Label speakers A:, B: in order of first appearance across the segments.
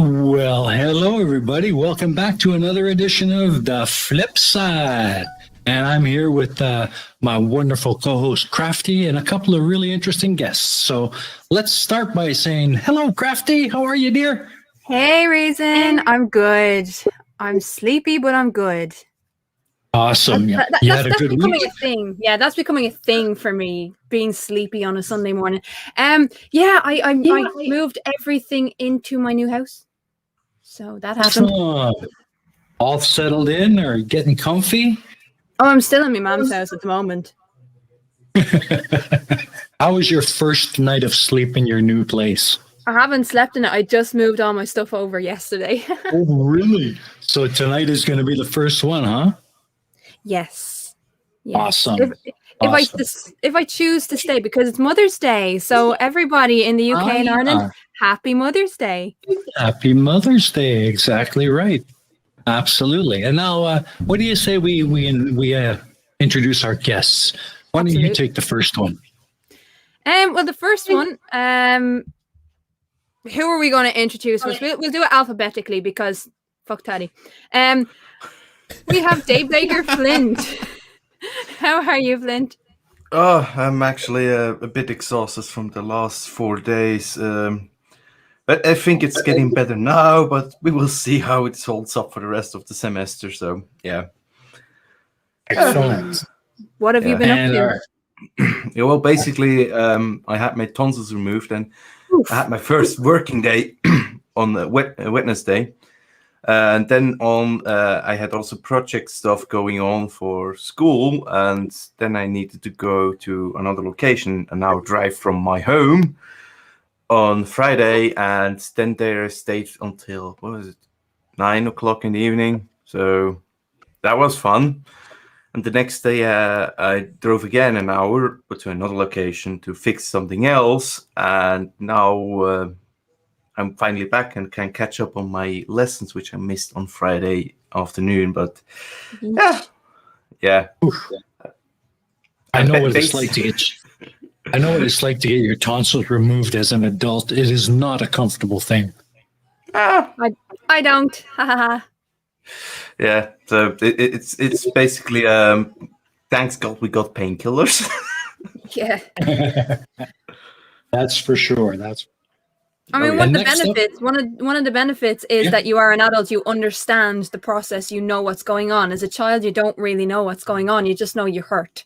A: Well, hello, everybody. Welcome back to another edition of the Flipside. And I'm here with my wonderful co-host, Crafty, and a couple of really interesting guests. So let's start by saying, hello, Crafty. How are you, dear?
B: Hey, Raisin. I'm good. I'm sleepy, but I'm good.
A: Awesome.
B: That's becoming a thing. Yeah, that's becoming a thing for me, being sleepy on a Sunday morning. I moved everything into my new house. So that happened.
A: All settled in or getting comfy?
B: Oh, I'm still in my mom's house at the moment.
A: How was your first night of sleep in your new place?
B: I haven't slept in it. I just moved all my stuff over yesterday.
A: Oh, really? So tonight is going to be the first one, huh?
B: Yes.
A: Awesome.
B: If I choose to stay, because it's Mother's Day, so everybody in the UK and Ireland, happy Mother's Day.
A: Happy Mother's Day. Exactly right. Absolutely. And now, what do you say we introduce our guests? Why don't you take the first one?
B: Well, the first one, who are we going to introduce first? We'll do it alphabetically because fuck Taddy. We have Dave Baker Flint. How are you, Flint?
C: Oh, I'm actually a bit exhausted from the last 4 days. But I think it's getting better now, but we will see how it holds up for the rest of the semester. So, yeah.
A: Excellent.
B: What have you been up to?
C: Yeah, well, basically, I had my tonsils removed, and I had my first working day on Wednesday. And then I had also project stuff going on for school, and then I needed to go to another location and now drive from my home on Friday, and then there stayed until 9 o'clock in the evening. So that was fun. And the next day I drove again an hour to another location to fix something else, and now I'm finally back and can catch up on my lessons, which I missed on Friday afternoon. But yeah.
A: I know what it's like to get. I know what it's like to get your tonsils removed as an adult. It is not a comfortable thing.
B: I don't.
C: Yeah, so it's basically thanks God we got painkillers.
B: Yeah,
A: that's for sure.
B: I mean, one of the benefits is that you are an adult. You understand the process. You know what's going on. As a child, you don't really know what's going on. You just know you're hurt.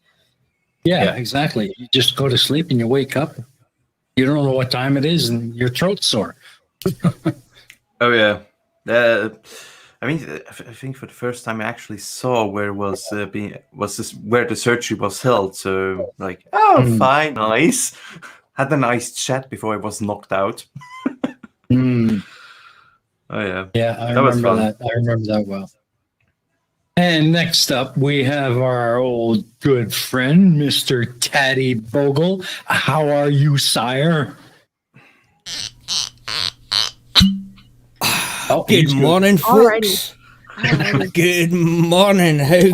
A: Yeah, exactly. You just go to sleep and you wake up. You don't know what time it is, and your throat's sore.
C: Oh yeah. I mean, I think for the first time I actually saw where where the surgery was held. So like, fine, nice. Had a nice chat before I was knocked out.
A: Oh
C: yeah.
A: Yeah, I remember that. I remember that well. And next up, we have our old good friend, Mr. Taddy Bogle. How are you, sire?
D: Good morning, folks. Good morning. How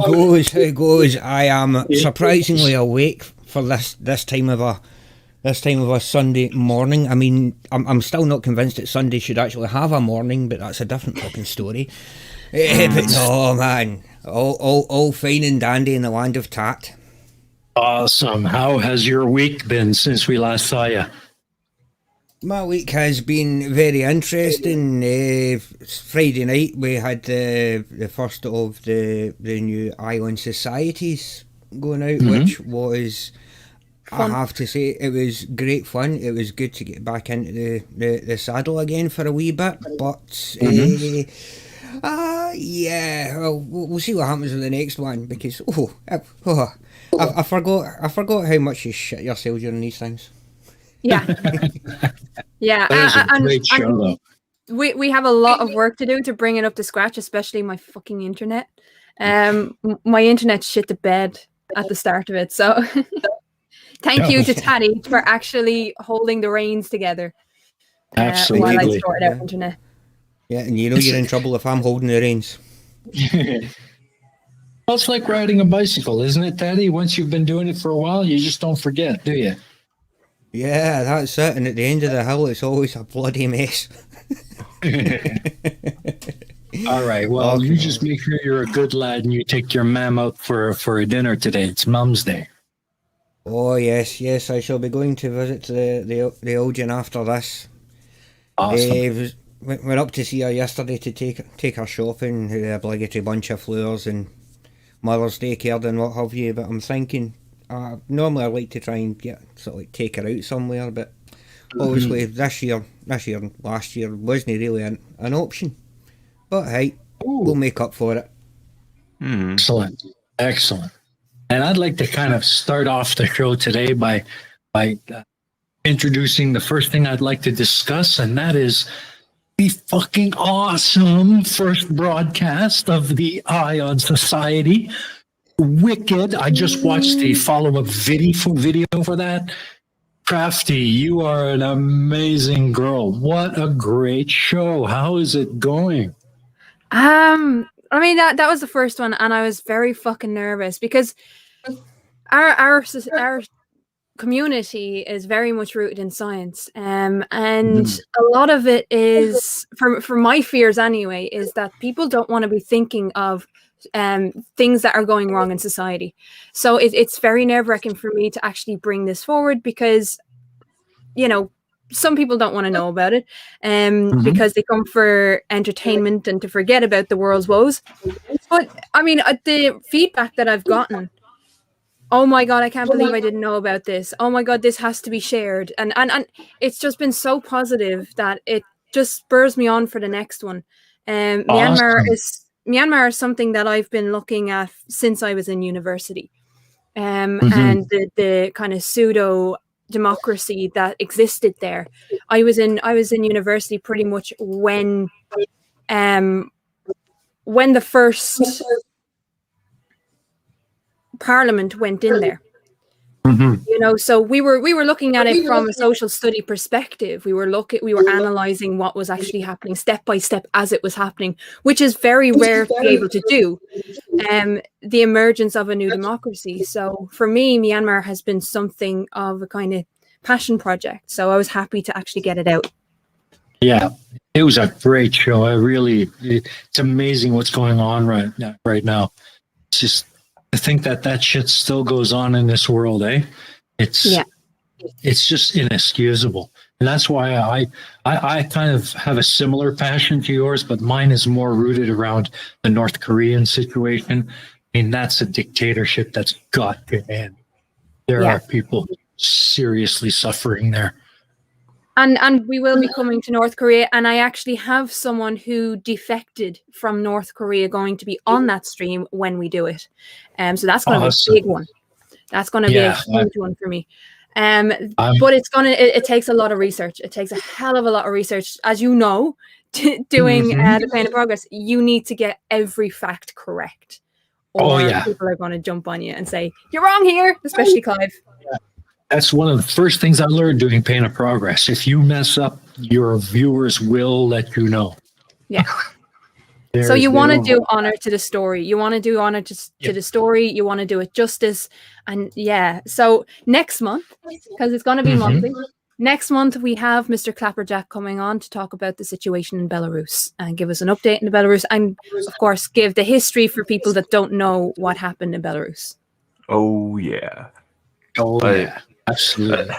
D: goes? I am surprisingly awake for this time of a Sunday morning. I mean, I'm still not convinced that Sunday should actually have a morning, but that's a different fucking story. But no, man, all fine and dandy in the land of tat.
A: Awesome. How has your week been since we last saw you?
D: My week has been very interesting. Friday night we had the first of the new Island Societies going out, which was, fun. I have to say, it was great fun. It was good to get back into the saddle again for a wee bit, but yeah, well, we'll see what happens with the next one, because I forgot how much you shit yourself during these things.
B: Yeah. Yeah.
A: That was a great show, though.
B: We have a lot of work to do to bring it up to scratch, especially my fucking internet. My internet shit the bed at the start of it. So thank you to Taddy for actually holding the reins together.
A: Absolutely.
B: While I sorted out internet.
D: Yeah, and you know you're in trouble if I'm holding the reins.
A: Well, it's like riding a bicycle, isn't it, Taddy? Once you've been doing it for a while, you just don't forget, do you?
D: Yeah, that's it. And at the end of the hill, it's always a bloody mess.
A: All right. Well, you
D: Okay.
A: just make sure you're a good lad and you take your mam out for a dinner today. It's Mum's Day.
D: Oh yes, yes, I shall be going to visit the Elgin after this.
A: Awesome.
D: Went up to see her yesterday to take her shopping, the obligatory bunch of flowers and Mother's Day card and what have you. But I'm thinking, normally I like to try and get sort of like take her out somewhere, but obviously this year and last year wasn't really an option. But hey, we'll make up for it.
A: Excellent. Excellent. And I'd like to kind of start off the show today by introducing the first thing I'd like to discuss, and that is the fucking awesome first broadcast of the Ion Society. Wicked. I just watched the follow-up video for that. Crafty, you are an amazing girl. What a great show. How is it going?
B: I mean that was the first one, and I was very fucking nervous because our community is very much rooted in science, and a lot of it is for my fears anyway is that people don't want to be thinking of things that are going wrong in society. So it's very nerve-wracking for me to actually bring this forward because, you know, some people don't want to know about it because they come for entertainment and to forget about the world's woes. But I mean, the feedback that I've gotten, oh my God, I can't believe I didn't know about this. Oh my God, this has to be shared. And it's just been so positive that it just spurs me on for the next one. Myanmar is something that I've been looking at since I was in university. And the kind of pseudo democracy that existed there. I was in university pretty much when the first parliament went in there. You know, so we were looking at it from a social study perspective. We were analyzing what was actually happening step by step as it was happening, which is very rare to be able to do. The emergence of a new democracy. So for me, Myanmar has been something of a kind of passion project. So I was happy to actually get it out.
A: Yeah, it was a great show. It's amazing what's going on right now. It's just to think that shit still goes on in this world, eh? It's just inexcusable. And that's why I kind of have a similar passion to yours, but mine is more rooted around the North Korean situation. I mean, that's a dictatorship that's got to end. There are people seriously suffering there.
B: And we will be coming to North Korea, and I actually have someone who defected from North Korea going to be on that stream when we do it. So that's going to be a big one. That's going to be a huge one for me. But it takes a lot of research. It takes a hell of a lot of research. As you know, doing the Pain of Progress, you need to get every fact correct. Or people are going to jump on you and say, you're wrong here, especially Clive.
A: That's one of the first things I learned doing Pain of Progress. If you mess up, your viewers will let you know.
B: Yeah. So you want to do honor to the story. You want to do honor to the story. You want to do it justice. And so next month, because it's going to be monthly, next month we have Mr. Clapperjack coming on to talk about the situation in Belarus and give us an update in Belarus. And of course, give the history for people that don't know what happened in Belarus.
C: Oh, yeah.
A: Absolutely.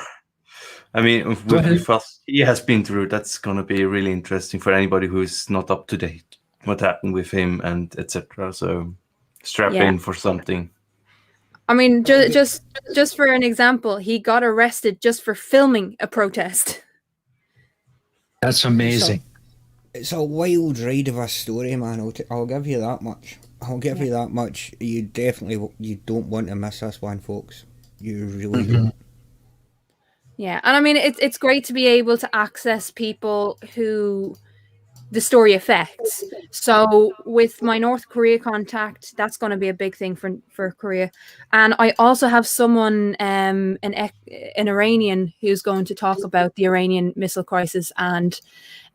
C: I mean, with us, he has been through. That's going to be really interesting for anybody who is not up to date. What happened with him and etc. So strap in for something.
B: I mean, just for an example, he got arrested just for filming a protest.
A: That's amazing.
D: It's a wild ride of a story, man. I'll give you that much. You don't want to miss this one, folks. You really don't.
B: Yeah, and I mean, it's great to be able to access people who the story affects. So with my North Korea contact, that's going to be a big thing for Korea. And I also have someone, an Iranian, who's going to talk about the Iranian missile crisis and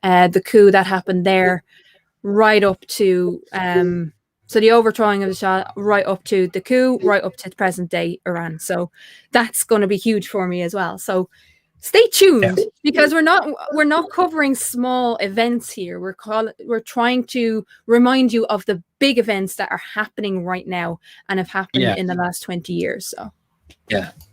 B: the coup that happened there, right up to so the overthrowing of the Shah, right up to the coup, right up to the present day Iran. So that's going to be huge for me as well. So Stay tuned because we're not covering small events here. We're trying to remind you of the big events that are happening right now and have happened in the last 20 years. So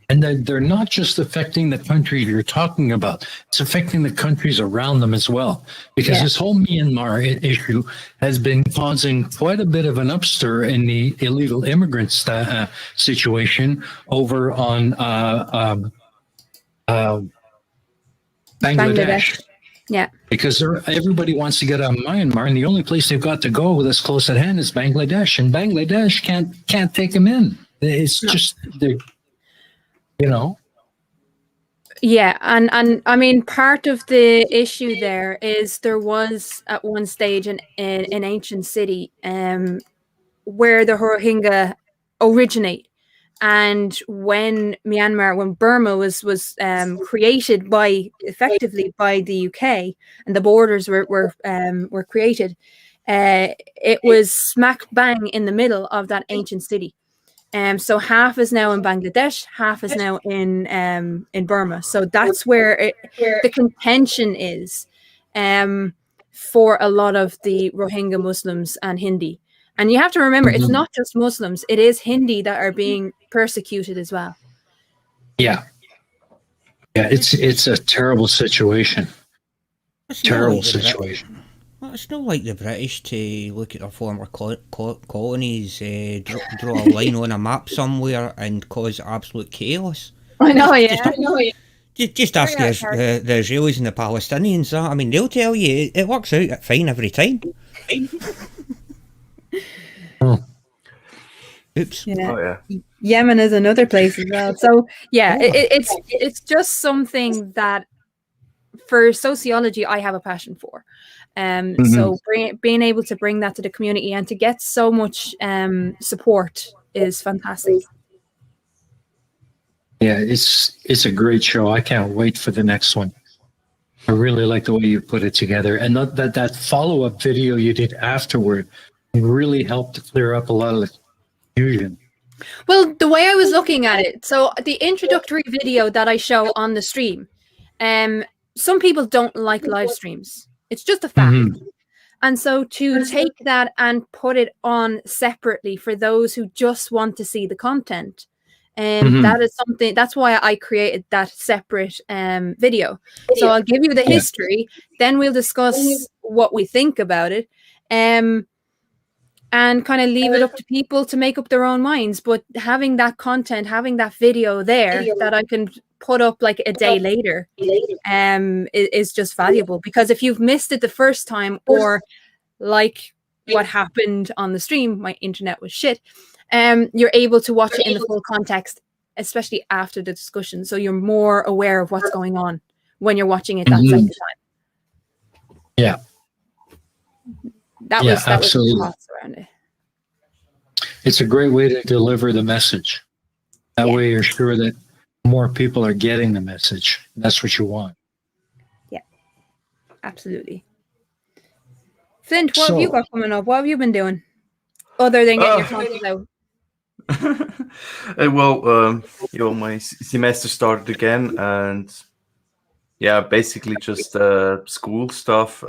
A: and they're not just affecting the country you're talking about. It's affecting the countries around them as well, because this whole Myanmar issue has been causing quite a bit of an upstir in the illegal immigrant situation over on Bangladesh.
B: Yeah.
A: Because everybody wants to get out of Myanmar, and the only place they've got to go that's close at hand is Bangladesh, and Bangladesh can't take them in. It's just
B: Yeah, and I mean, part of the issue there is there was at one stage an ancient city where the Rohingya originate. And when Burma was created effectively by the UK, and the borders were created, it was smack bang in the middle of that ancient city. So half is now in Bangladesh, half is now in Burma. So that's where the contention is for a lot of the Rohingya Muslims and Hindi. And you have to remember, it's not just Muslims; it is Hindi that are being persecuted as well.
A: Yeah, it's a terrible situation. Terrible situation.
D: Well, it's not like the British to look at their former colonies, draw a line on a map somewhere and cause absolute chaos.
B: I know,
D: Just ask the Israelis and the Palestinians. I mean, they'll tell you it works out fine every time. Oops.
B: Yeah.
C: Oh, yeah.
B: Yemen is another place as well. So it's just something that for sociology I have a passion for. So being able to bring that to the community and to get so much support is fantastic.
A: Yeah, it's a great show. I can't wait for the next one. I really like the way you put it together, and that follow-up video you did afterward really helped to clear up a lot of the confusion.
B: Well, the way I was looking at it, so the introductory video that I show on the stream, some people don't like live streams. It's just a fact. And so to take that and put it on separately for those who just want to see the content, that is something, that's why I created that separate video. So I'll give you the history, then we'll discuss what we think about it, and kind of leave it up to people to make up their own minds. But having that content, having that video there that I can put up like a day later is just valuable, because if you've missed it the first time, or like what happened on the stream, my internet was shit, you're able to watch it in the full context, especially after the discussion, so you're more aware of what's going on when you're watching it that second time. That was
A: absolutely.
B: The thoughts around it.
A: It's a great way to deliver the message. That way you're sure that more people are getting the message. That's what you want.
B: Yeah, absolutely. Flint, what have you got coming up? What have you been doing other than getting your tonsils out?
C: Well, my semester started again, and basically just school stuff.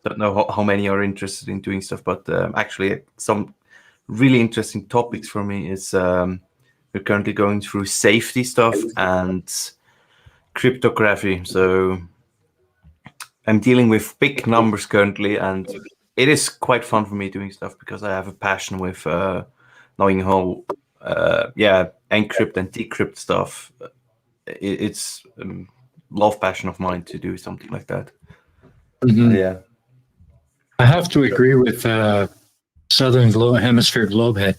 C: Don't know how many are interested in doing stuff, but actually some really interesting topics for me is we're currently going through safety stuff and cryptography. So I'm dealing with big numbers currently, and it is quite fun for me doing stuff because I have a passion with knowing how encrypt and decrypt stuff. It's love passion of mine to do something like that. Yeah.
A: I have to agree with Southern Hemisphere Globehead.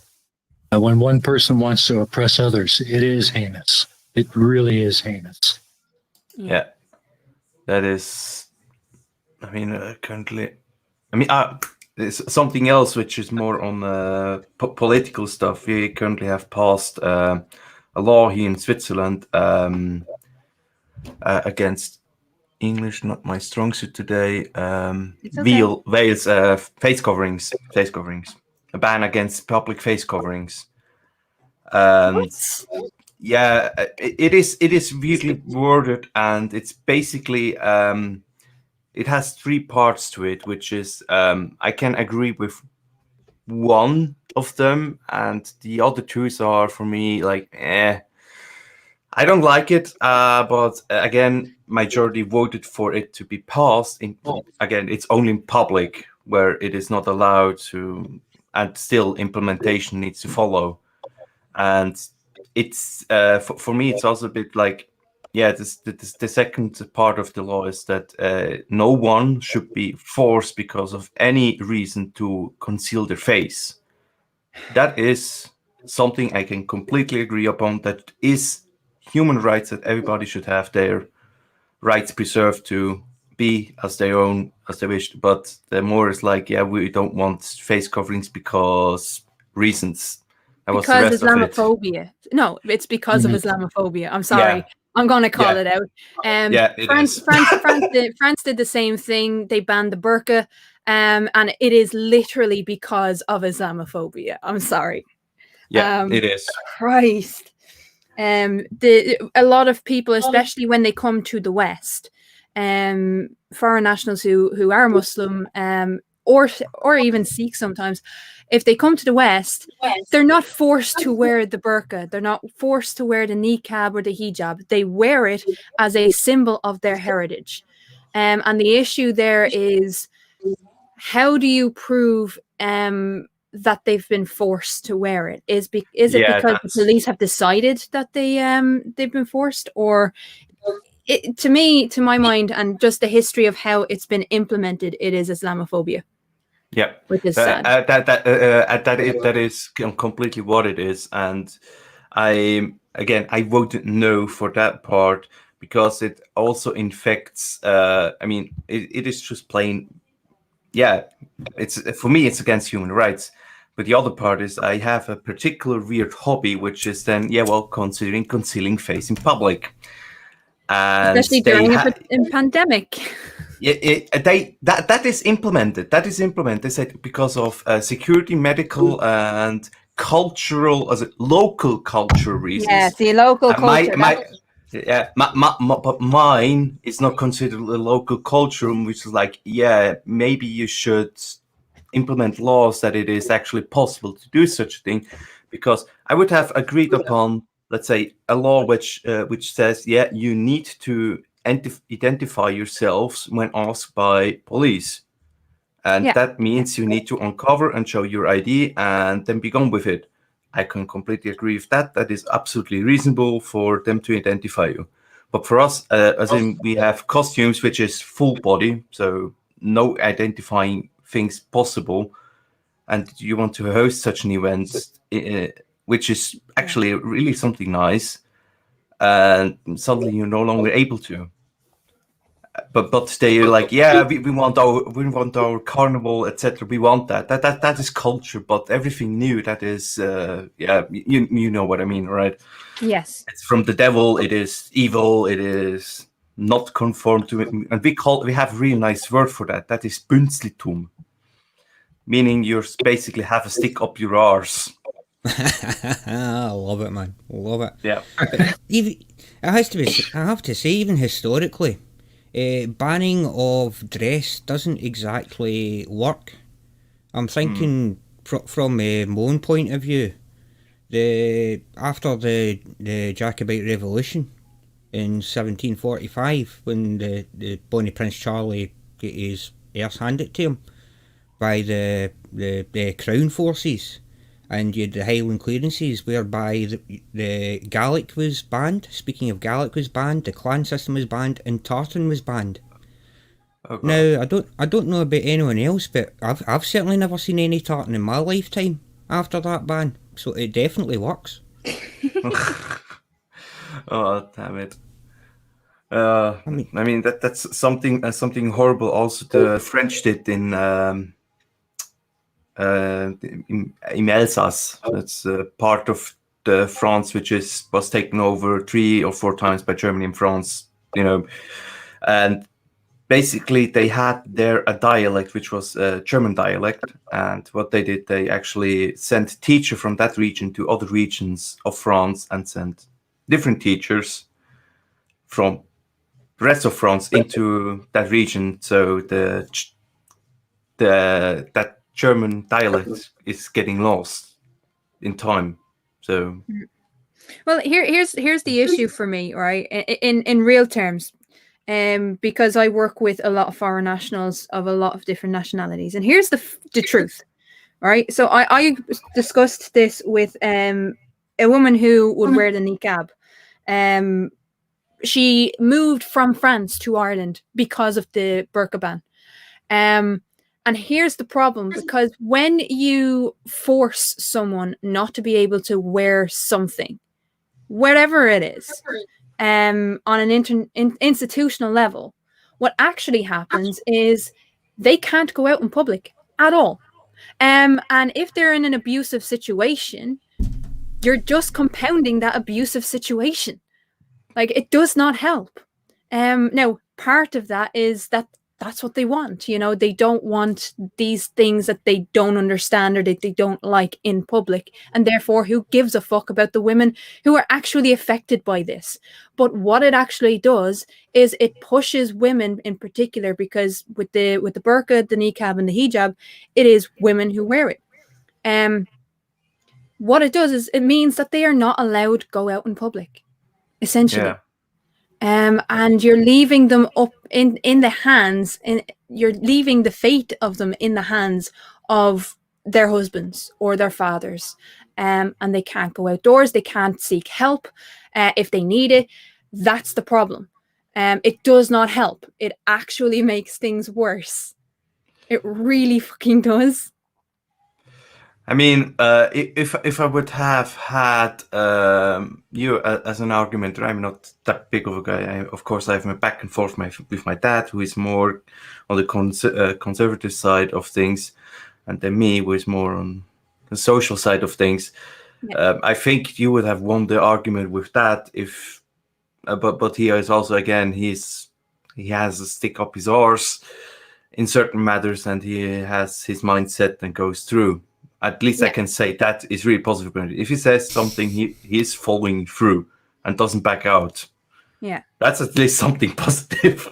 A: When one person wants to oppress others, it is heinous. It really is heinous.
C: Yeah, that is. I mean, currently, there's something else which is more on political stuff. We currently have passed a law here in Switzerland against English, not my strong suit today. Wales face coverings, a ban against public face coverings. Yeah, it is weirdly worded, and it's basically it has three parts to it, which is I can agree with one of them, and the other two are for me like I don't like it, but again, majority voted for it to be passed. Again, it's only in public where it is not allowed to, and still implementation needs to follow. And it's for me, it's also a bit like, yeah, the second part of the law is that no one should be forced because of any reason to conceal their face. That is something I can completely agree upon. That is human rights, that everybody should have their rights preserved to be as their own as they wish. But the more is like, yeah, we don't want face coverings because reasons. That was the
B: Because
C: rest of it.
B: Islamophobia. No, it's because of Islamophobia. I'm sorry.
C: Yeah.
B: I'm going to call
C: Yeah.
B: it out.
C: Yeah, it is.
B: France did the same thing. They banned the burqa, and it is literally because of Islamophobia. I'm sorry.
C: Yeah, it is.
B: Christ. A lot of people, especially when they come to the West, foreign nationals who are Muslim, or even Sikh sometimes, if they come to the West, they're not forced to wear the burqa. They're not forced to wear the niqab or the hijab. They wear it as a symbol of their heritage. And the issue there is, how do you prove that they've been forced to wear it? Is it because the police have decided that they've been forced, or to my mind, and just the history of how it's been implemented, it is Islamophobia.
C: Yeah,
B: which is sad.
C: That is completely what it is, and I voted no for that part because it also infects. I mean, it is just plain. Yeah, it's for me, it's against human rights. But the other part is I have a particular weird hobby, which is then considering concealing face in public, and
B: especially during a pandemic.
C: Yeah, that is implemented. That is implemented. They said because of security, medical, and cultural, local culture reasons.
B: Yeah, the local culture.
C: But mine is not considered a local culture, which is like, yeah, maybe you should implement laws that it is actually possible to do such a thing, because I would have agreed upon, let's say, a law which says, yeah, you need to identify yourselves when asked by police, and that means you need to uncover and show your ID and then be gone with it. I can completely agree with that. That is absolutely reasonable for them to identify you. But for us, as in, we have costumes which is full body, so no identifying things possible, and you want to host such an event, which is actually really something nice, and suddenly you're no longer able to. But they're like, yeah, we want our carnival, etc. We want that is culture, but everything new, that is you know what I mean, right?
B: Yes,
C: it's from the devil. It is evil. It is not conform to it, and we have a really nice word for that. That is Bünzlitum, meaning you basically have a stick up your arse.
D: I love it, man. Love it.
C: Yeah.
D: Even I have to say, even historically, banning of dress doesn't exactly work. I'm thinking from my own point of view, after the Jacobite Revolution in 1745, when the Bonnie Prince Charlie got his arse handed to him by the Crown forces, and you had the Highland clearances whereby the Gaelic was banned. Speaking of Gaelic was banned, the clan system was banned, and tartan was banned. Okay. Now I don't know about anyone else, but I've certainly never seen any tartan in my lifetime after that ban. So it definitely works.
C: Oh, damn it! I mean that's something horrible. Also, the French did in Alsace. That's part of the France which was taken over 3 or 4 times by Germany and France. You know, and basically they had a dialect which was a German dialect, and what they did, they actually sent teachers from that region to other regions of France and sent different teachers from the rest of France into that region. So that German dialect is getting lost in time. So
B: Well, here's the issue for me, right? In real terms, because I work with a lot of foreign nationals of a lot of different nationalities, and here's the truth, right? So I discussed this with a woman who would wear the niqab. She moved from France to Ireland because of the burqa ban. And here's the problem, because when you force someone not to be able to wear something, whatever it is, on an institutional level, what actually happens is they can't go out in public at all. And if they're in an abusive situation, you're just compounding that abusive situation. Like, it does not help. Now, part of that is that's what they want. You know, they don't want these things that they don't understand or that they don't like in public. And therefore, who gives a fuck about the women who are actually affected by this? But what it actually does is it pushes women in particular, because with the burqa, the niqab, and the hijab, it is women who wear it. What it does is it means that they are not allowed to go out in public, essentially.
C: yeah.
B: And you're leaving them up in the hands, and you're leaving the fate of them in the hands of their husbands or their fathers. And they can't go outdoors. They can't seek help if they need it. That's the problem. It does not help. It actually makes things worse. It really fucking does.
C: I mean, if I would have had you as an argument, I'm not that big of a guy. Of course, I have my back and forth with my dad, who is more on the conservative side of things, and then me, who is more on the social side of things.
B: Yeah.
C: I think you would have won the argument with that if, but he is also, again, he has a stick up his arse in certain matters, and he has his mindset and goes through. At least I can say that is really positive. If he says something, he is following through and doesn't back out.
B: Yeah.
C: That's at least something positive.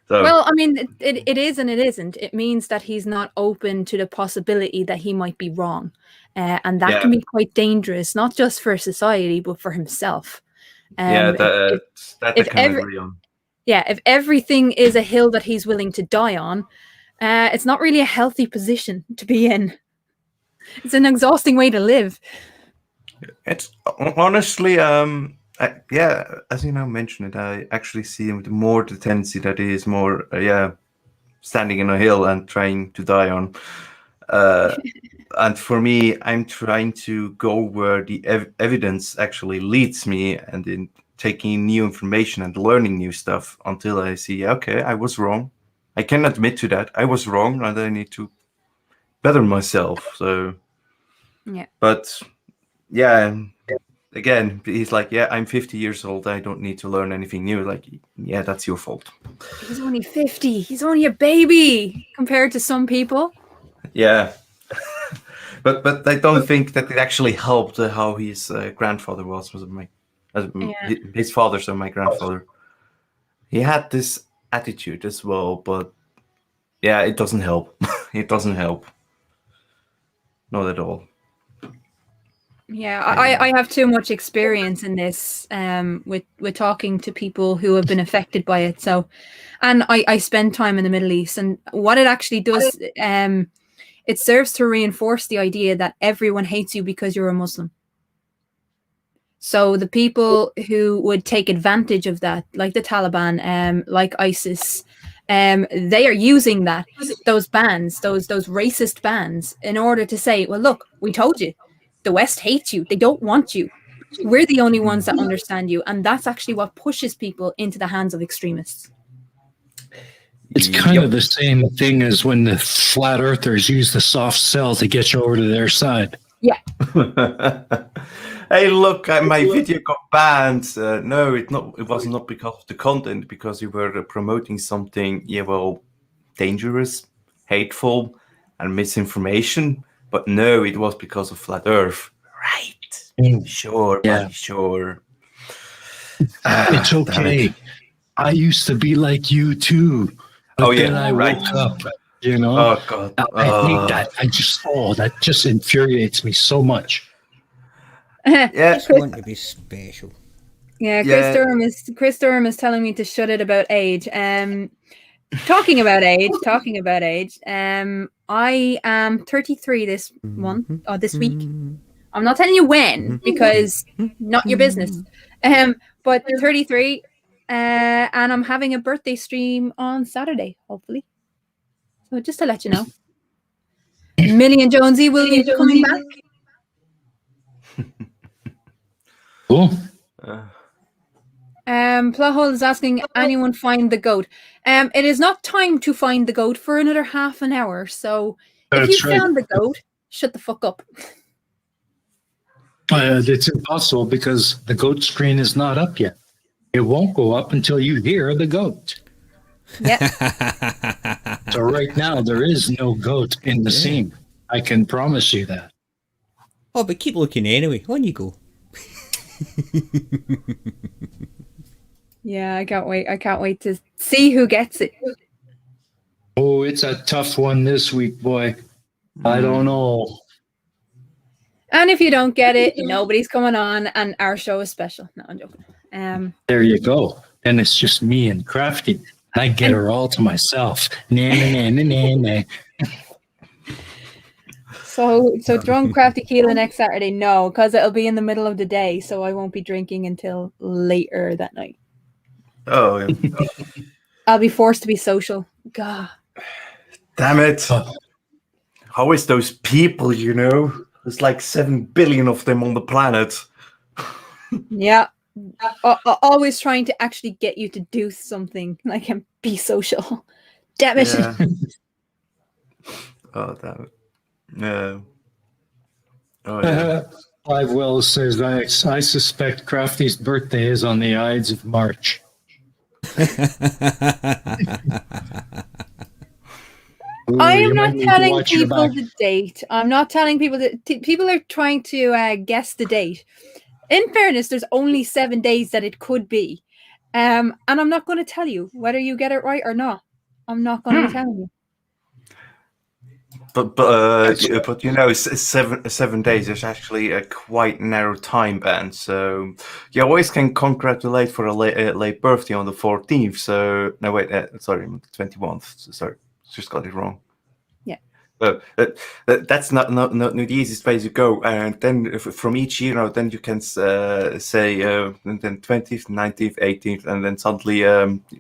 C: So,
B: well, I mean, it is and it isn't. It means that he's not open to the possibility that he might be wrong. And that can be quite dangerous, not just for society, but for himself.
C: that I can agree on.
B: Yeah, if everything is a hill that he's willing to die on, it's not really a healthy position to be in. It's an exhausting way to live.
C: It's honestly, as you now mentioned it, I actually see more the tendency that he is more, standing in a hill and trying to die on. And for me, I'm trying to go where the evidence actually leads me, and in taking new information and learning new stuff until I see, okay, I was wrong. I can admit to that. I was wrong, and I need to better myself. So,
B: yeah.
C: But yeah, again, he's like, yeah, I'm 50 years old. I don't need to learn anything new. Like, yeah, that's your fault.
B: He's only 50. He's only a baby compared to some people.
C: Yeah. but I don't think that it actually helped how his grandfather was his father, so my grandfather. He had this attitude as well, but yeah, it doesn't help. It doesn't help. Not at all.
B: Yeah, I have too much experience in this with talking to people who have been affected by it. So, and I spend time in the Middle East, and what it actually does, it serves to reinforce the idea that everyone hates you because you're a Muslim. So the people who would take advantage of that, like the Taliban, like ISIS, they are using those bans, those racist bans, in order to say, well, look, we told you. The West hates you. They don't want you. We're the only ones that understand you. And that's actually what pushes people into the hands of extremists.
A: It's kind of the same thing as when the flat earthers use the soft sell to get you over to their side.
B: Yeah.
C: Hey, look, my video got banned. No, it was not because of the content, because you were promoting something, dangerous, hateful, and misinformation. But no, it was because of flat Earth. Right. Sure,
A: Yeah.
C: buddy, sure.
A: It's okay. I used to be like you too, but then I
C: right.
A: woke up. You know,
C: Oh God.
A: I hate that. That just infuriates me so much.
C: Yeah.
D: Just want to be special.
B: Yeah,
C: Yeah.
B: Chris Durham is telling me to shut it about age. Talking about age. I am 33 this month or this week. I'm not telling you when because not your business. But 33, and I'm having a birthday stream on Saturday, hopefully. So just to let you know, Millie and Jonesy will be coming back.
A: Cool.
B: Plowhole is asking, anyone find the goat? It is not time to find the goat for another half an hour. So if you
A: That's right.
B: found the goat, shut the fuck up.
A: It's impossible because the goat screen is not up yet. It won't go up until you hear the goat.
B: Yeah.
A: So right now there is no goat in the scene. I can promise you that.
D: Oh, but keep looking anyway. On you go.
B: Yeah, I can't wait. I can't wait to see who gets it.
A: Oh, it's a tough one this week, boy. I don't know.
B: And if you don't get it, nobody's coming on, and our show is special. No, I'm joking.
A: There you go. And it's just me and Crafty. I get her all to myself. Nah, nah, nah, nah, nah.
B: So drunk crafty tequila next Saturday? No, because it'll be in the middle of the day, so I won't be drinking until later that night.
C: Oh, yeah.
B: I'll be forced to be social. God.
C: Damn it. How is those people, you know? There's like 7 billion of them on the planet.
B: Yeah. Always trying to actually get you to do something, like, and be social. Damn it.
C: Yeah. Oh, damn it. No. Oh, yeah.
A: Clive Wells says, I suspect Crafty's birthday is on the Ides of March.
B: I am not telling people the date. I'm not telling people that people are trying to guess the date. In fairness, there's only 7 days that it could be. And I'm not going to tell you whether you get it right or not. I'm not going to be telling you.
C: But you know, 7 days is actually a quite narrow time band. So you always can congratulate for a late birthday on the 14th. So no, wait, sorry, 21st. Sorry, just got it wrong.
B: Yeah.
C: That's not the easiest way to go. And then from each year, then you can say and then 20th, 19th, 18th, and then suddenly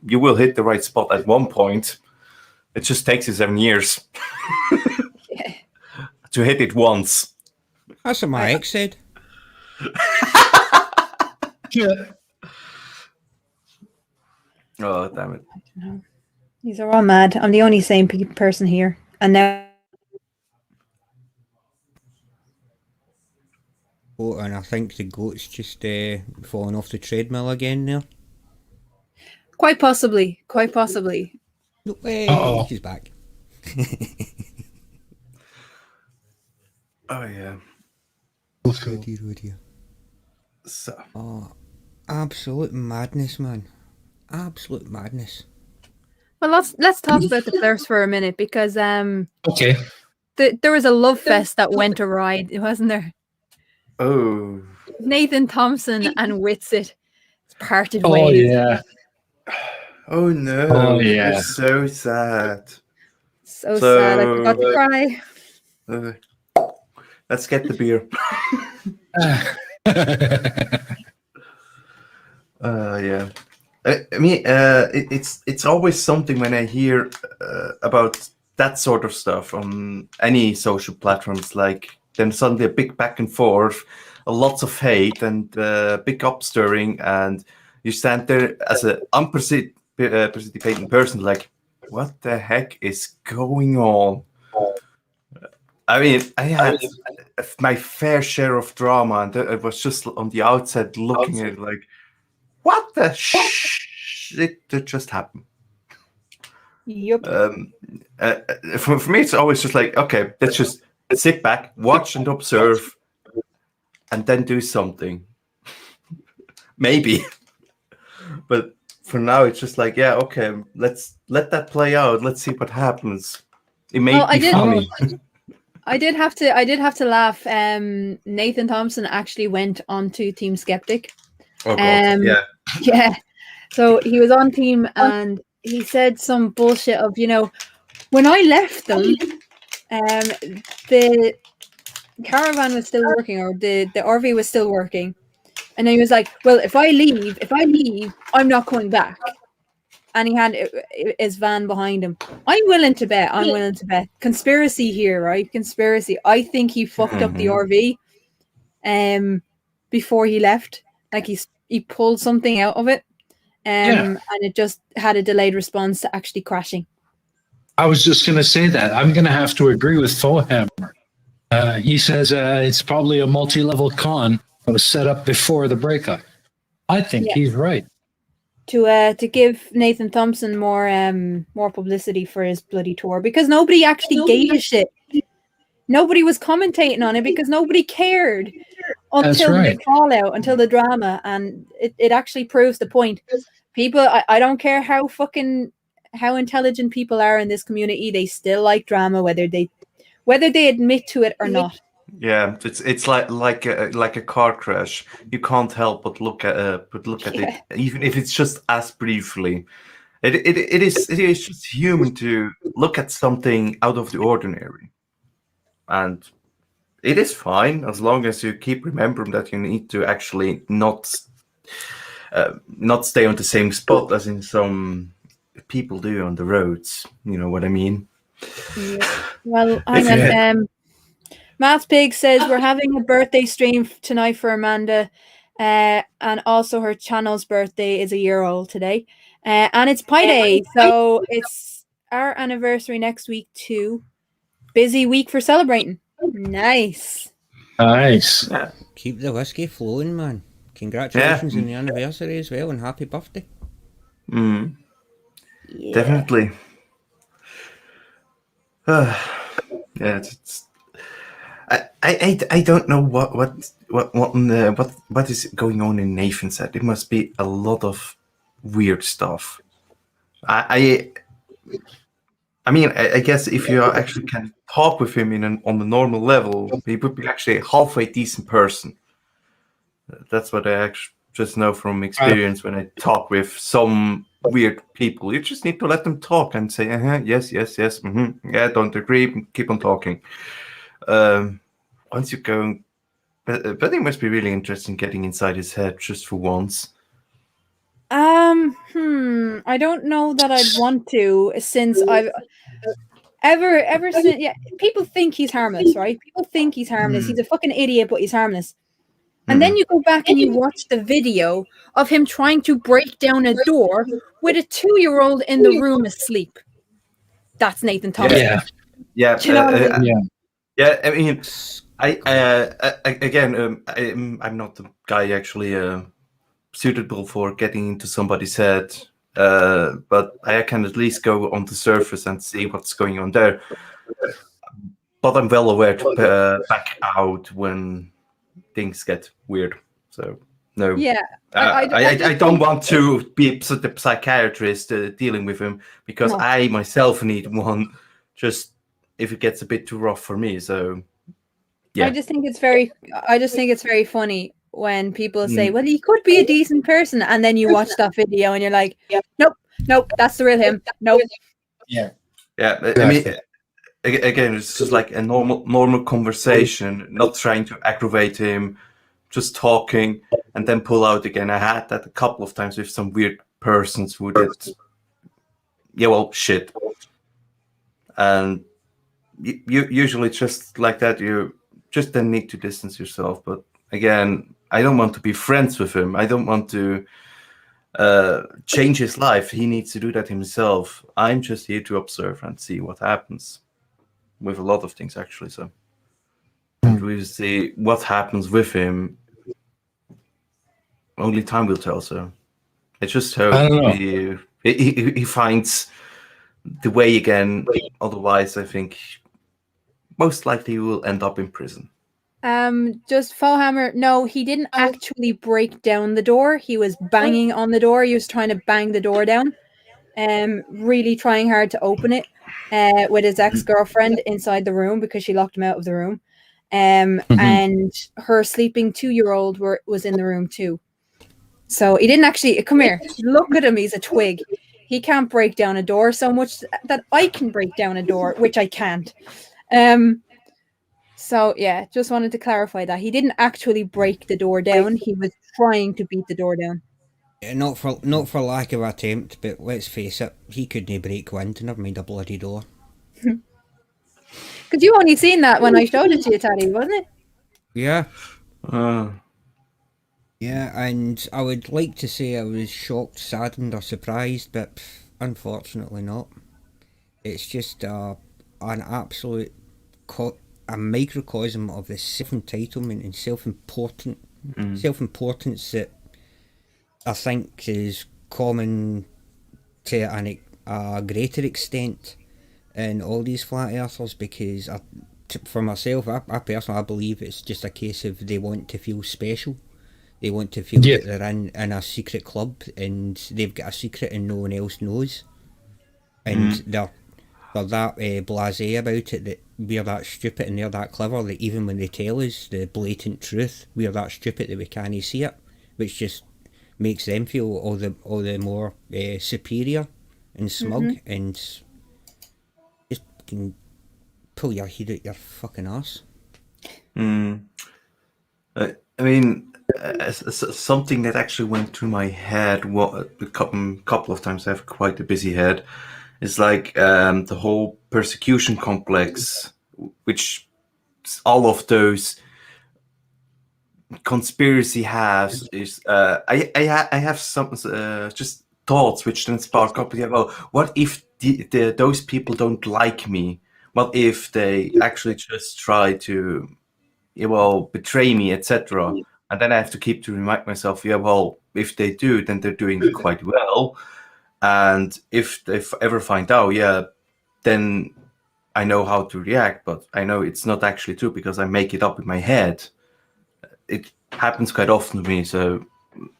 C: you will hit the right spot at one point. It just takes you 7 years.
B: Yeah.
C: To hit it once.
D: That's what my ex said.
A: Yeah.
C: Oh, damn it.
B: These are all mad. I'm the only sane person here. And now...
D: Oh, and I think the goat's just falling off the treadmill again now.
B: Quite possibly. Quite possibly.
D: No way.
A: Uh-oh.
D: She's back.
C: Oh, yeah.
D: Oh dear, oh dear.
C: So,
D: Oh, absolute madness, man. Absolute madness.
B: Well, let's talk about the Flirts for a minute, because
A: Okay.
B: there was a love fest that went awry, wasn't there?
C: oh.
B: Nathan Thompson and Whitsitt parted
A: Oh,
B: ways.
A: yeah.
C: Oh, no.
A: Oh, yeah.
C: It's so sad.
B: So sad. I forgot to cry.
C: Let's get the beer. Yeah. I mean, it's always something when I hear about that sort of stuff on any social platforms. Like, then suddenly a big back and forth, lots of hate, and big upstirring, and you stand there as an unparticipating person, like, what the heck is going on? I mean, I had my fair share of drama, and I was just on the outside looking at it like, what the shit that just happened?
B: Yup.
C: For me, it's always just like, okay, let's just sit back, watch and observe, and then do something. Maybe. But for now, it's just like, yeah, okay, let's let that play out. Let's see what happens. It may be funny.
B: I did have to laugh. Nathan Thompson actually went onto Team Skeptic.
C: Oh God, yeah.
B: Yeah. So he was on team and he said some bullshit of, when I left them, the caravan was still working, or the RV was still working. And then he was like, well, if I leave, I'm not coming back. And he had his van behind him. I'm willing to bet. Conspiracy here, right? Conspiracy. I think he fucked up the RV before he left. Like he pulled something out of it. And it just had a delayed response to actually crashing.
A: I was just going to say that. I'm going to have to agree with Fohammer. He says it's probably a multi-level con that was set up before the breakup. I think he's right.
B: To give Nathan Thompson more publicity for his bloody tour, because nobody actually gave a shit. Nobody was commentating on it because nobody cared until the fallout, until the drama, and it actually proves the point. People, I don't care how intelligent people are in this community, they still like drama, whether they admit to it or not.
C: Yeah, it's like a car crash. You can't help but look at it, even if it's just as briefly. It is just human to look at something out of the ordinary, and it is fine as long as you keep remembering that you need to actually not stay on the same spot as in some people do on the roads. You know what I mean?
B: Yeah. Well, Matt Pig says we're having a birthday stream tonight for Amanda, and also her channel's birthday is a year old today, and it's Pi Day, so it's our anniversary next week too. Busy week for celebrating. Nice.
C: Yeah.
D: Keep the whiskey flowing, man. Congratulations on the anniversary as well, and happy birthday.
B: Yeah.
C: Definitely. It's I don't know what is going on in Nathan's head. It must be a lot of weird stuff. I mean, I guess if you actually can talk with him on the normal level, he would be actually a halfway decent person. That's what I actually just know from experience when I talk with some weird people. You just need to let them talk and say, yes, yeah, don't agree, keep on talking. Once you go, but it must be really interesting getting inside his head just for once.
B: I don't know that I'd want to, since I've ever since people think he's harmless, right? People think he's harmless. He's a fucking idiot, but he's harmless. And then you go back and you watch the video of him trying to break down a door with a 2-year-old in the room asleep. That's Nathan Thompson.
C: Yeah.
B: Do you know what I mean?
C: Yeah. I mean, I'm not the guy actually suitable for getting into somebody's head, but I can at least go on the surface and see what's going on there. But I'm well aware to back out when things get weird. So no.
B: Yeah.
C: I don't want to be the psychiatrist dealing with him, because I myself need one. Just if it gets a bit too rough for me. So yeah.
B: I just think it's very funny when people say, well, he could be a decent person, and then you watch that video and you're like, nope, that's the real him. Nope.
C: Yeah. I mean, again, it's just like a normal conversation, not trying to aggravate him, just talking, and then pull out again. I had that a couple of times with some weird persons who did, shit. And you usually just like that, you just then need to distance yourself. But again, I don't want to be friends with him. I don't want to change his life. He needs to do that himself. I'm just here to observe and see what happens with a lot of things, actually. So we see what happens with him. Only time will tell. So I just hope he finds the way again. Otherwise, I think most likely he will end up in prison.
B: Just Fohammer. No, he didn't actually break down the door. He was banging on the door. He was trying to bang the door down. Really trying hard to open it. With his ex-girlfriend inside the room because she locked him out of the room. And her sleeping 2-year-old was in the room too. So he didn't actually come here. Look at him. He's a twig. He can't break down a door so much that I can break down a door, which I can't. So yeah, just wanted to clarify that he didn't actually break the door down. He was trying to beat the door down.
D: Not for lack of attempt, but let's face it, he couldn't break wind, never mind a bloody door.
B: Because you only seen that when I showed it to you, Taddy, wasn't it?
D: Yeah. Yeah, and I would like to say I was shocked, saddened, or surprised, but unfortunately not. It's just an absolute a microcosm of the self-entitlement and self-importance that I think is common to a greater extent in all these flat earthers, because for myself, I personally believe it's just a case of they want to feel special. They want to feel that they're in a secret club and they've got a secret and no one else knows. And they're that blasé about it, that we're that stupid and they're that clever, that even when they tell us the blatant truth, we're that stupid that we can't see it, which just makes them feel all the more superior and smug, and just can pull your head out your fucking arse.
C: I mean, something that actually went through my head a couple of times. I have quite a busy head. It's like the whole persecution complex, which all of those conspiracy has is. I have some just thoughts which then spark up. Yeah, well, what if those people don't like me? What if they actually just try to, betray me, etc.? And then I have to keep to remind myself, if they do, then they're doing quite well. And if they ever find out, then I know how to react. But I know it's not actually true because I make it up in my head. It happens quite often to me. So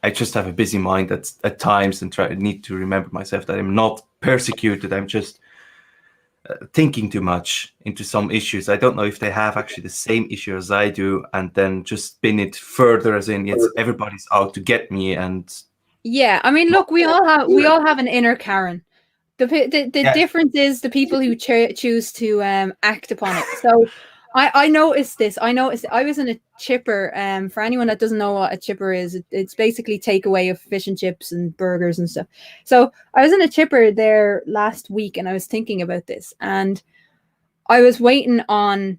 C: I just have a busy mind at times and need to remember myself that I'm not persecuted. I'm just thinking too much into some issues. I don't know if they have actually the same issue as I do, and then just spin it further as in everybody's out to get me. And
B: yeah, I mean, look, we all have an inner Karen. The difference is the people who choose to act upon it. So I noticed this. I was in a chipper. For anyone that doesn't know what a chipper is, it's basically takeaway of fish and chips and burgers and stuff. So I was in a chipper there last week, and I was thinking about this, and I was waiting on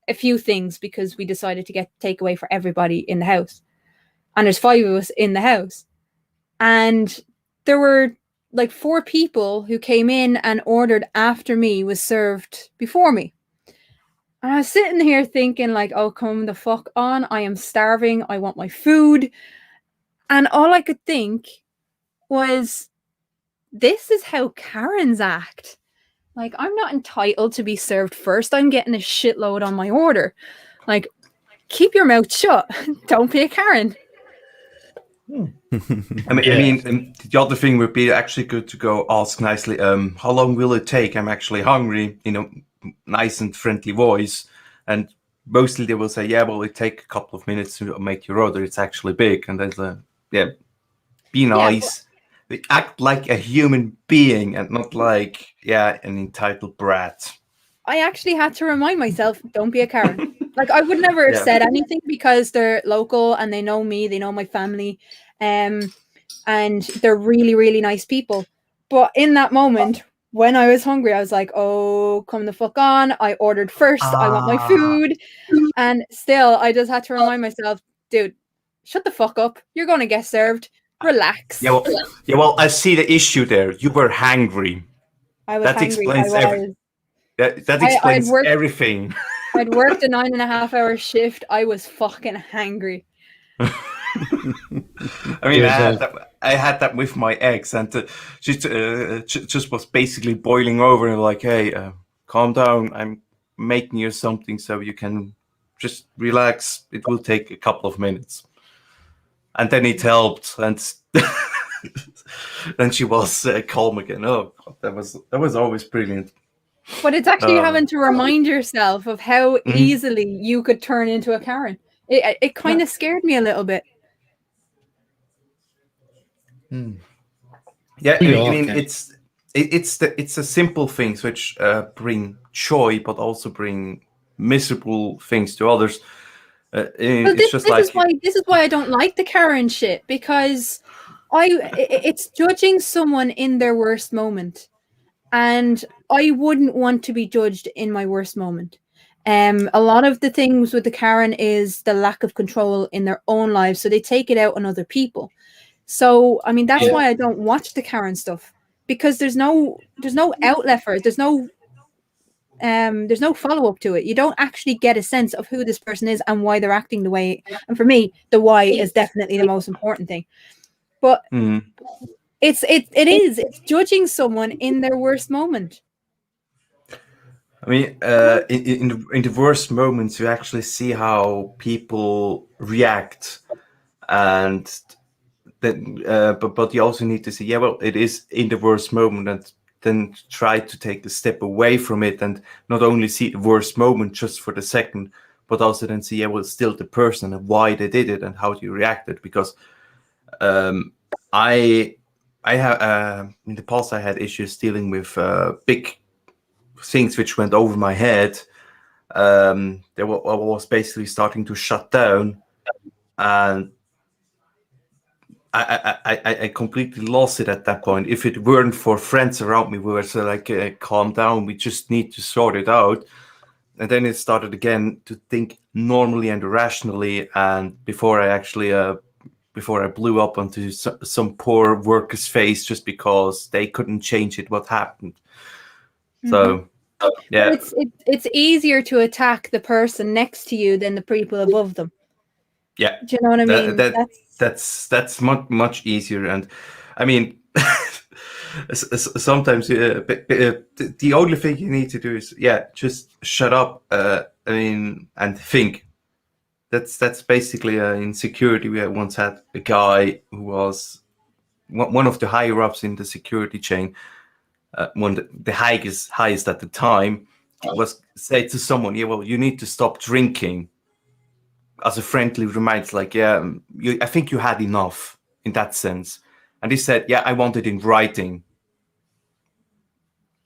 B: a few things because we decided to get takeaway for everybody in the house, and there's 5 of us in the house, and there were like 4 people who came in and ordered after me was served before me. And I was sitting here thinking like, oh, come the fuck on. I am starving. I want my food. And all I could think was, this is how Karens act. Like, I'm not entitled to be served first. I'm getting a shitload on my order. Like, keep your mouth shut. Don't be a Karen.
C: I mean, the other thing would be actually good to go ask nicely, how long will it take? I'm actually hungry, nice and friendly voice. And mostly they will say, it take a couple of minutes to make your order. It's actually big. And there's be nice. Act like a human being and not like, an entitled brat.
B: I actually had to remind myself, don't be a Karen. Like, I would never have said anything because they're local and they know me, they know my family, and they're really, really nice people. But in that moment, when I was hungry, I was like, oh, come the fuck on. I ordered first. I want my food. And still, I just had to remind myself, dude, shut the fuck up. You're going to get served. Relax.
C: Well, I see the issue there. You were hangry.
B: I was hangry.
C: Explains everything. That explains everything.
B: I'd worked a 9.5-hour shift. I was fucking hangry.
C: I mean, I had that with my ex, and she just was basically boiling over and like, hey, calm down. I'm making you something so you can just relax. It will take a couple of minutes. And then it helped, and then she was calm again. Oh, that was always brilliant.
B: But it's actually having to remind yourself of how easily you could turn into a Karen. It kind of scared me a little bit.
C: Yeah, I mean it's the simple things which bring joy, but also bring miserable things to others. This
B: is why I don't like the Karen shit, because it's judging someone in their worst moment, and I wouldn't want to be judged in my worst moment. A lot of the things with the Karen is the lack of control in their own lives, so they take it out on other people. So I mean that's why I don't watch the Karen stuff, because there's no outlet for it. There's no follow-up to it. You don't actually get a sense of who this person is and why they're acting the way. And for me, the why is definitely the most important thing. But it's judging someone in their worst moment.
C: I mean, in the worst moments, you actually see how people react, and then but you also need to see, it is in the worst moment, and then try to take a step away from it, and not only see the worst moment just for the second, but also then see, still the person and why they did it and how they reacted. Because I have in the past I had issues dealing with big things which went over my head. I was basically starting to shut down, and I completely lost it at that point. If it weren't for friends around me, we were so like, calm down, we just need to sort it out. And then it started again to think normally and rationally. And before I blew up onto some poor worker's face just because they couldn't change it, what happened. So, yeah.
B: It's easier to attack the person next to you than the people above them.
C: Yeah.
B: Do you know what I mean?
C: That's much easier. And I mean, sometimes the only thing you need to do is just shut up. And think. That's basically in security. We once had a guy who was one of the higher ups in the security chain. The highest at the time was say to someone, you need to stop drinking. As a friendly reminder, like, I think you had enough in that sense. And he said, I want it in writing.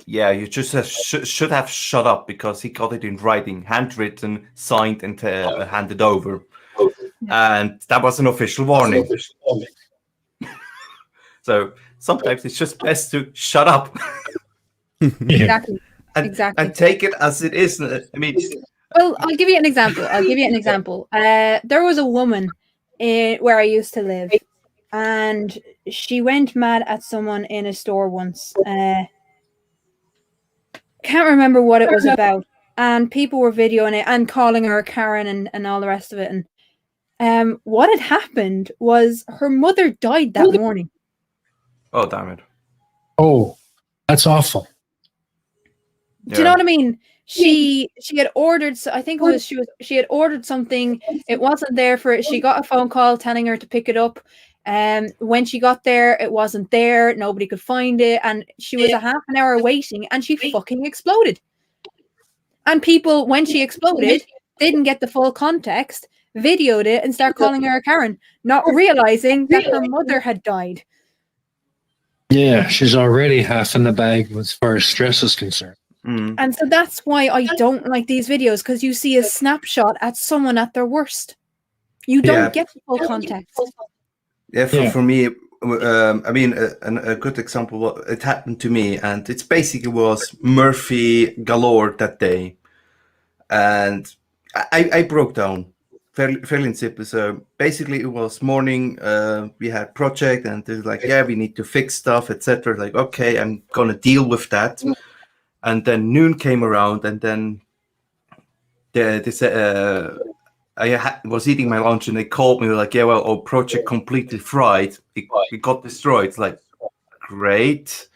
C: Yeah, you just should have shut up, because he got it in writing, handwritten, signed, and handed over. And that was an official warning. So sometimes it's just best to shut up.
B: Exactly.
C: And take it as it is. I mean...
B: Well, I'll give you an example. There was a woman where I used to live, and she went mad at someone in a store once. Can't remember what it was about, and people were videoing it and calling her Karen and all the rest of it. And what had happened was her mother died that morning.
C: Oh, damn it!
A: Oh, that's awful.
B: Do you know what I mean? She had ordered, I think it was she had ordered something. It wasn't there for it. She got a phone call telling her to pick it up. When she got there, it wasn't there. Nobody could find it, and she was a half an hour waiting, and she fucking exploded. And people, when she exploded, didn't get the full context, videoed it, and start calling her a Karen, not realizing that her mother had died.
A: Yeah, she's already half in the bag as far as stress is concerned.
B: And so that's why I don't like these videos, because you see a snapshot at someone at their worst. You don't get the full context.
C: For me, I mean, a good example, it happened to me, and it basically was Murphy galore that day. And I broke down fairly simple. So basically it was morning, we had project, and they're like, we need to fix stuff, etc. Like, okay, I'm going to deal with that. And then noon came around, and then they said, I was eating my lunch, and they called me like, project completely fried. It got destroyed. It's like, great.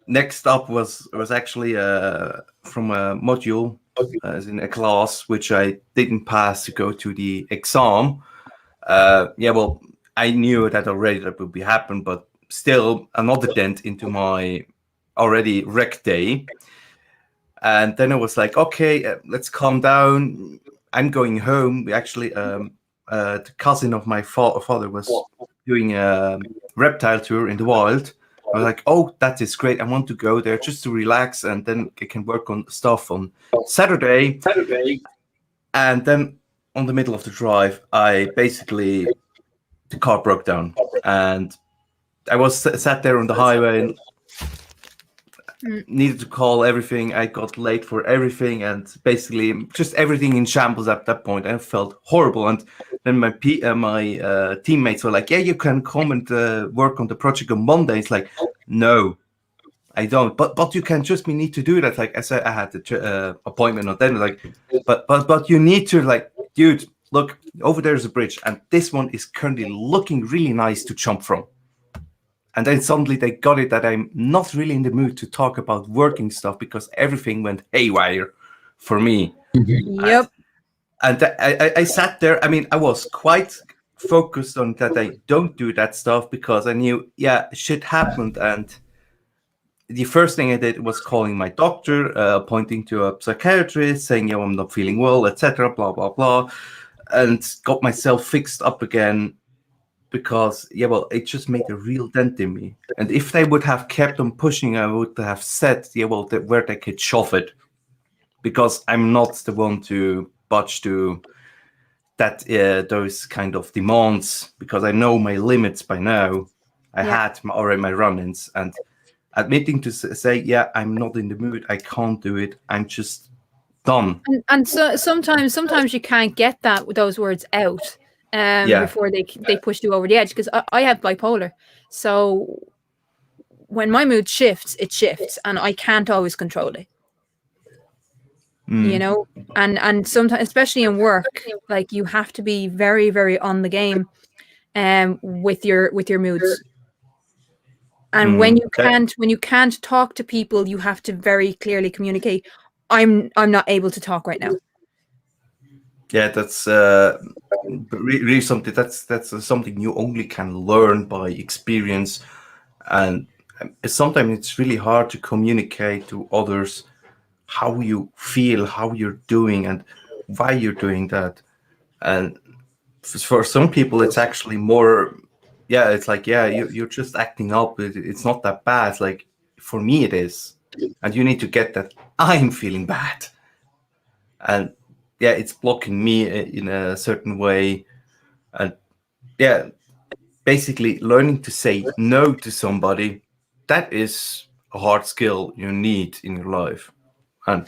C: Next up was actually from a module as in a class which I didn't pass to go to the exam. Well, I knew that already that would be happen, but still another dent into my already wrecked day. And then I was like, okay, let's calm down. I'm going home. We actually, the cousin of my father was doing a reptile tour in the wild. I was like, oh, that is great. I want to go there just to relax, and then I can work on stuff on Saturday. And then on the middle of the drive, the car broke down, and I was sat there on the highway and needed to call everything. I got late for everything, and basically just everything in shambles at that point. I felt horrible. And then my teammates were like, "Yeah, you can come and work on the project on Monday." It's like, no, I don't. But you can just need to do that. Like I said, I had the appointment on then. Like, but you need to, like, dude, look, over there's a bridge, and this one is currently looking really nice to jump from. And then suddenly they got it that I'm not really in the mood to talk about working stuff because everything went haywire for me.
B: Yep.
C: And I sat there. I mean, I was quite focused on that I don't do that stuff because I knew, shit happened. And the first thing I did was calling my doctor, pointing to a psychiatrist, saying, I'm not feeling well, etc., blah, blah, blah, and got myself fixed up again. Because it just made a real dent in me. And if they would have kept on pushing, I would have said, where they could shove it. Because I'm not the one to budge to that those kind of demands. Because I know my limits by now. I had already my run-ins, and admitting to say, I'm not in the mood. I can't do it. I'm just done.
B: And so sometimes you can't get those words out. Before they push you over the edge, because I have bipolar, so when my mood shifts, it shifts, and I can't always control it. You know, and sometimes, especially in work, like you have to be very, very on the game, with your moods. And when you can't talk to people, you have to very clearly communicate. I'm not able to talk right now.
C: Yeah, that's really something. That's something you only can learn by experience, and sometimes it's really hard to communicate to others how you feel, how you're doing, and why you're doing that. And for some people, it's actually more. Yeah, it's like you're just acting up. It's not that bad. Like for me, it is, and you need to get that I'm feeling bad, and it's blocking me in a certain way. And basically learning to say no to somebody, that is a hard skill you need in your life. And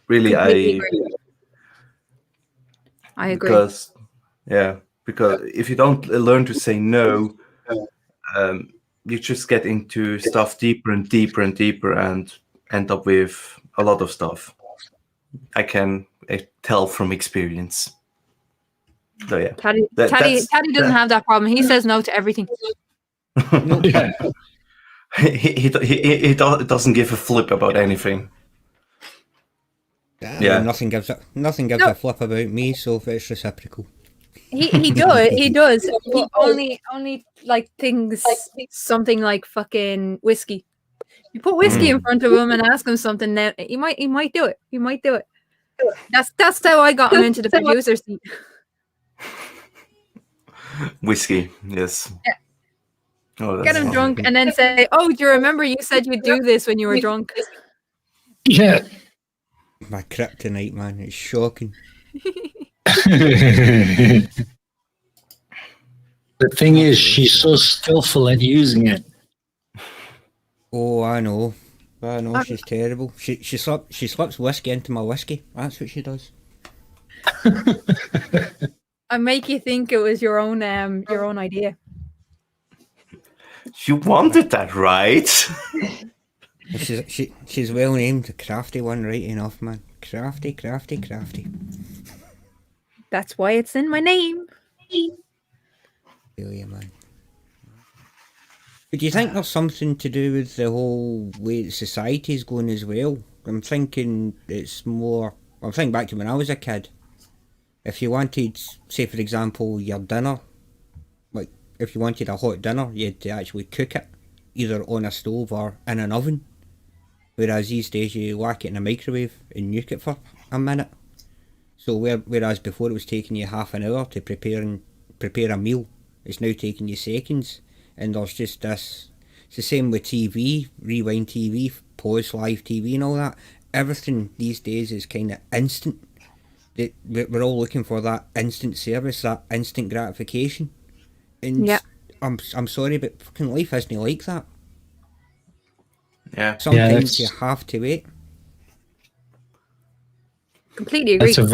C: really, I agree. Because if you don't learn to say no, you just get into stuff deeper and deeper and deeper and end up with a lot of stuff. I can tell from experience. So
B: Taddy doesn't have that problem. He says no to everything.
C: he doesn't give a flip about anything.
D: Nothing gives a flip about me, so it's reciprocal.
B: He does, but only like things, something like fucking whiskey. You put whiskey in front of him and ask him something, now he might do it. He might do it. That's how I got him into the producer seat.
C: Whiskey, yes.
B: Yeah.
C: Oh,
B: get him drunk and then say, "Oh, do you remember you said you'd do this when you were drunk?"
A: Yeah.
D: My kryptonite, man, it's shocking.
A: The thing is, she's so skillful at using it.
D: Oh, I know. She's terrible. She slips whiskey into my whiskey. That's what she does.
B: I make you think it was your own idea.
C: You wanted that, right?
D: She's well named, the crafty one, right enough, man. Crafty.
B: That's why it's in my name.
D: Really, man. But do you think there's something to do with the whole way that society's going as well? I'm thinking it's more I'm thinking back to when I was a kid. If you wanted, say for example, your dinner, like if you wanted a hot dinner, you had to actually cook it, either on a stove or in an oven. Whereas these days you whack it in a microwave and nuke it for a minute. So whereas before it was taking you half an hour to prepare a meal, it's now taking you seconds. And there's just this. It's the same with TV, rewind TV, pause live TV, and all that. Everything these days is kind of instant. We're all looking for that instant service, that instant gratification. And
B: Yeah.
D: I'm sorry, but fucking life isn't like that.
C: Yeah.
D: Sometimes you have to wait.
B: Completely agree.
A: That's a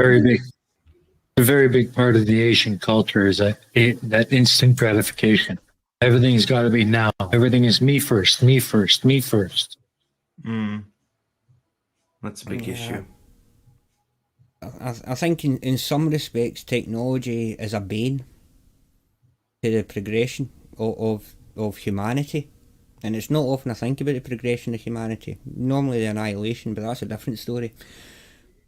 A: very big part of the Asian culture is that instant gratification. Everything's got to be now. Everything is me first, me first, me first.
C: That's a big issue.
D: I think in some respects technology is a bane to the progression of humanity. And it's not often I think about the progression of humanity. Normally the annihilation, but that's a different story.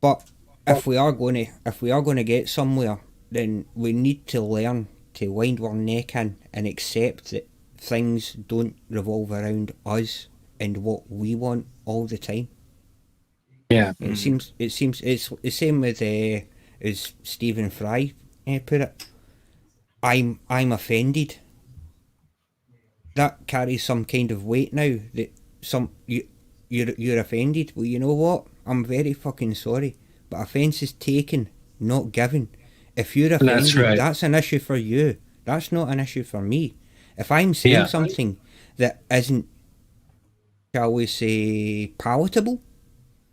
D: But if we are going to get somewhere, then we need to learn to wind our neck in and accept that things don't revolve around us and what we want all the time.
A: Yeah.
D: It seems it's the same with as Stephen Fry put it. I'm offended. That carries some kind of weight now. That you're offended. Well, you know what? I'm very fucking sorry, but offence is taken, not given. If you're offended, that's an issue for you. That's not an issue for me. If I'm saying something that isn't, shall we say, palatable,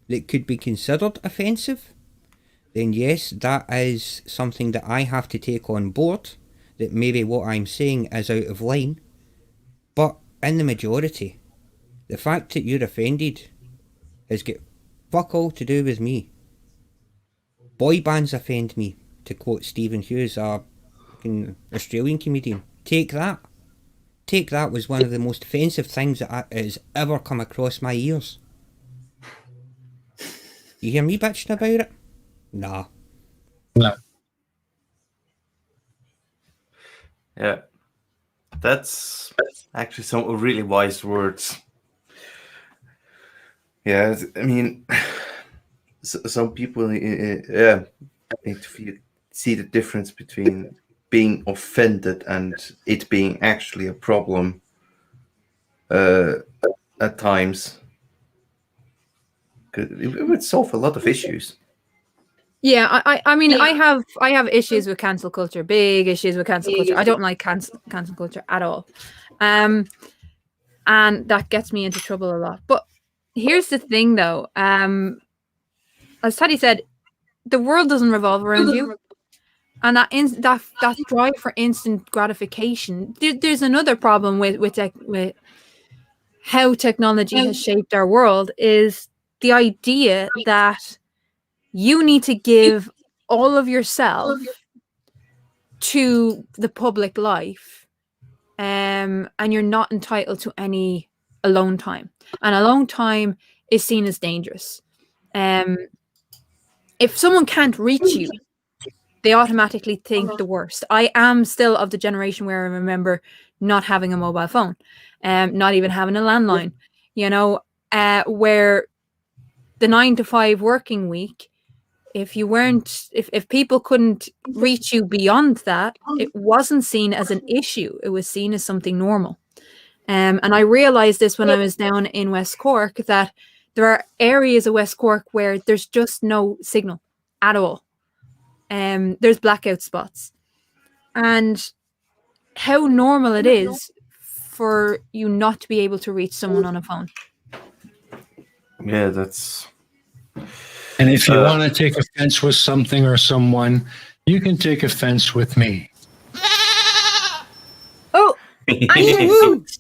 D: that could be considered offensive, then yes, that is something that I have to take on board, that maybe what I'm saying is out of line. But in the majority, the fact that you're offended has got fuck all to do with me. Boy bands offend me, to quote Stephen Hughes, a Australian comedian. Take that. Take that was one of the most offensive things that has ever come across my ears. You hear me bitching about it? Nah.
A: No.
C: Yeah. That's actually some really wise words. Yeah, I mean, some people need to see the difference between being offended and it being actually a problem at times. It would solve a lot of issues.
B: Yeah, I mean, I have issues with cancel culture, big issues with cancel culture. I don't like cancel culture at all, and that gets me into trouble a lot. But here's the thing, though. As Teddy said, the world doesn't revolve around you, and that drive for instant gratification. There's another problem with how technology has shaped our world is the idea that you need to give all of yourself to the public life, and you're not entitled to any alone time. And alone time is seen as dangerous. If someone can't reach you, they automatically think the worst. I am still of the generation where I remember not having a mobile phone, not even having a landline, where the 9 to 5 working week, if people couldn't reach you beyond that, it wasn't seen as an issue. It was seen as something normal. And I realized this when I was down in West Cork, that there are areas of West Cork where there's just no signal at all. There's blackout spots. And how normal it is for you not to be able to reach someone on a phone.
C: Yeah, that's...
A: And if you want to take offense with something or someone, you can take offense with me.
B: Oh, it's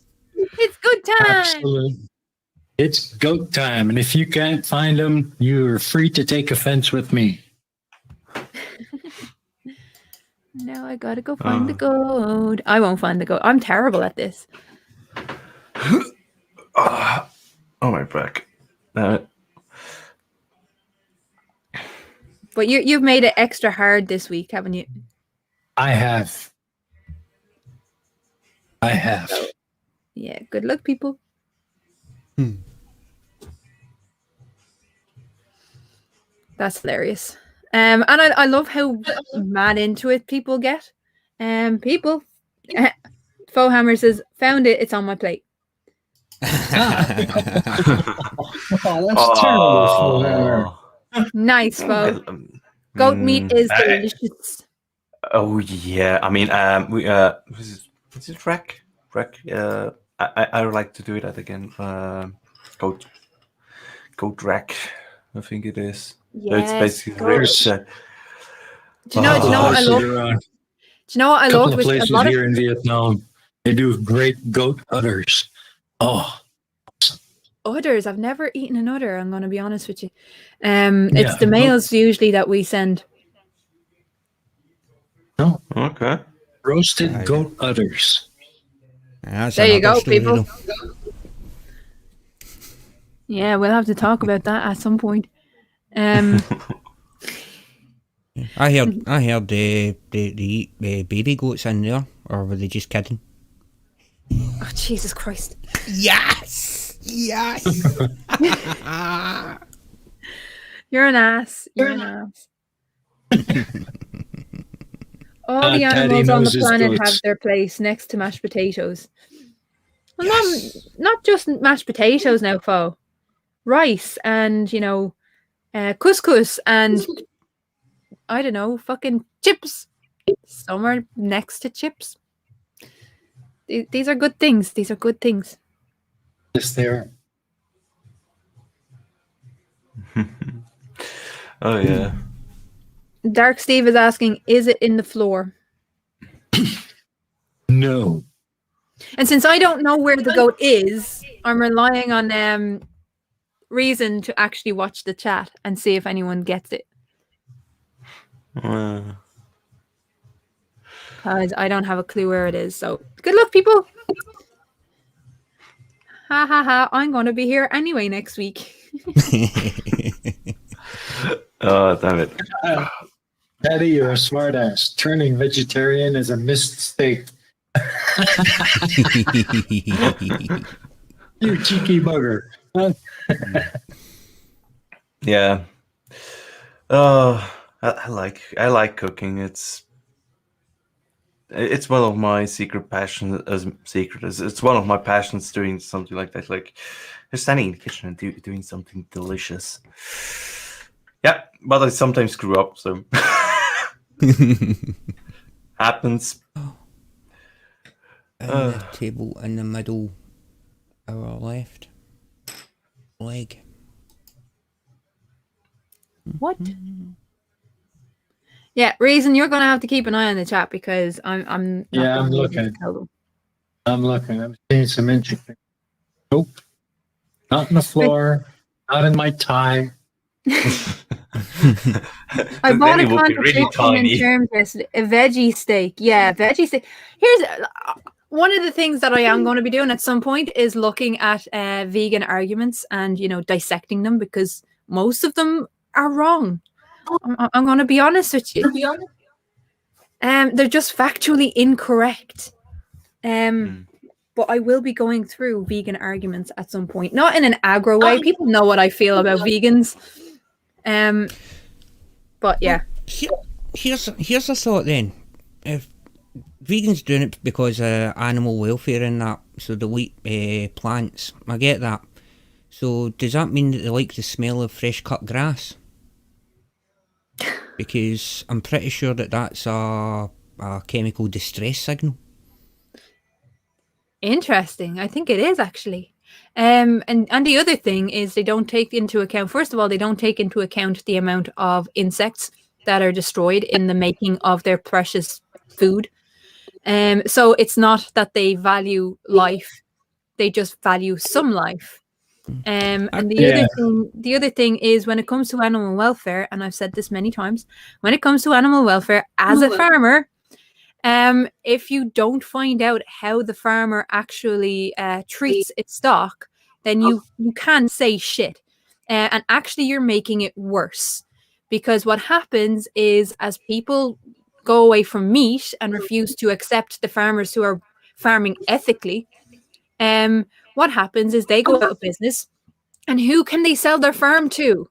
B: good time.
A: Absolutely. It's goat time. And if you can't find them, you're free to take offense with me.
B: Now I gotta go find the goat. I won't find the goat. I'm terrible at this.
C: Oh, my back.
B: But you've made it extra hard this week, haven't you?
A: I have.
B: Yeah, good luck, people. That's hilarious. And I love how mad into it people get. People. Fohammer says, found it, it's on my plate.
A: Oh, that's terrible, Flipside.
B: Nice, Fo. Goat meat is delicious.
C: Oh yeah, I mean, we is it Rec? I would like to do that again. Goat Rec, I think it is. So it's basically ribs.
B: Do you know what I love? Do you know what I love?
A: A couple of places here in Vietnam, they do great goat udders. Oh,
B: udders. I've never eaten an udder. I'm going to be honest with you. It's the males usually that we send.
A: No.
C: Okay.
A: Roasted goat udders.
B: There you go, people. Yeah, we'll have to talk about that at some point.
D: I heard they eat baby goats in there, or were they just kidding?
B: Oh, Jesus Christ.
D: Yes!
B: You're an ass. All the animals on the planet have their place next to mashed potatoes. Well, not just mashed potatoes now, Fo. Rice and, couscous and, I don't know, fucking chips. Some are next to chips. These are good things. Yes,
A: they are.
C: Oh, yeah.
B: Dark Steve is asking, is it in the floor?
A: No.
B: And since I don't know where the goat is, I'm relying on Reason to actually watch the chat and see if anyone gets it. Because I don't have a clue where it is. So good luck, people. Ha ha ha. I'm going to be here anyway next week.
C: Oh, damn it.
A: Daddy, you're a smart ass. Turning vegetarian is a mistake. You cheeky bugger.
C: Yeah. Oh, I like cooking. It's one of my secret passions. It's one of my passions doing something like that. Like just standing in the kitchen and doing something delicious. Yeah, but I sometimes screw up, so happens.
D: The table in the middle, our left leg.
B: What? Yeah, Reason, you're going to have to keep an eye on the chat because I'm
A: looking. I'm seeing some interesting. Nope. Not in the floor. Not in my tie.
B: I bought a contradiction in terms of a veggie steak. Yeah, veggie steak. Here's one of the things that I am going to be doing at some point is looking at vegan arguments and dissecting them because most of them are wrong. I'm going to be honest with you. They're just factually incorrect. But I will be going through vegan arguments at some point, not in an aggro way. People know what I feel about vegans. But yeah.
D: Here's a thought then. If vegans doing it because animal welfare and that, so they'll eat plants. I get that. So does that mean that they like the smell of fresh cut grass? Because I'm pretty sure that that's a chemical distress signal.
B: Interesting. I think it is actually. And the other thing is they don't take into account, first of all, they don't take into account the amount of insects that are destroyed in the making of their precious food. So it's not that they value life, they just value some life. And the other thing is when it comes to animal welfare, and I've said this many times, when it comes to animal welfare as a farmer, if you don't find out how the farmer actually treats its stock, then you can't say shit. And actually you're making it worse because what happens is as people go away from meat and refuse to accept the farmers who are farming ethically, what happens is they go out of business, and who can they sell their farm to?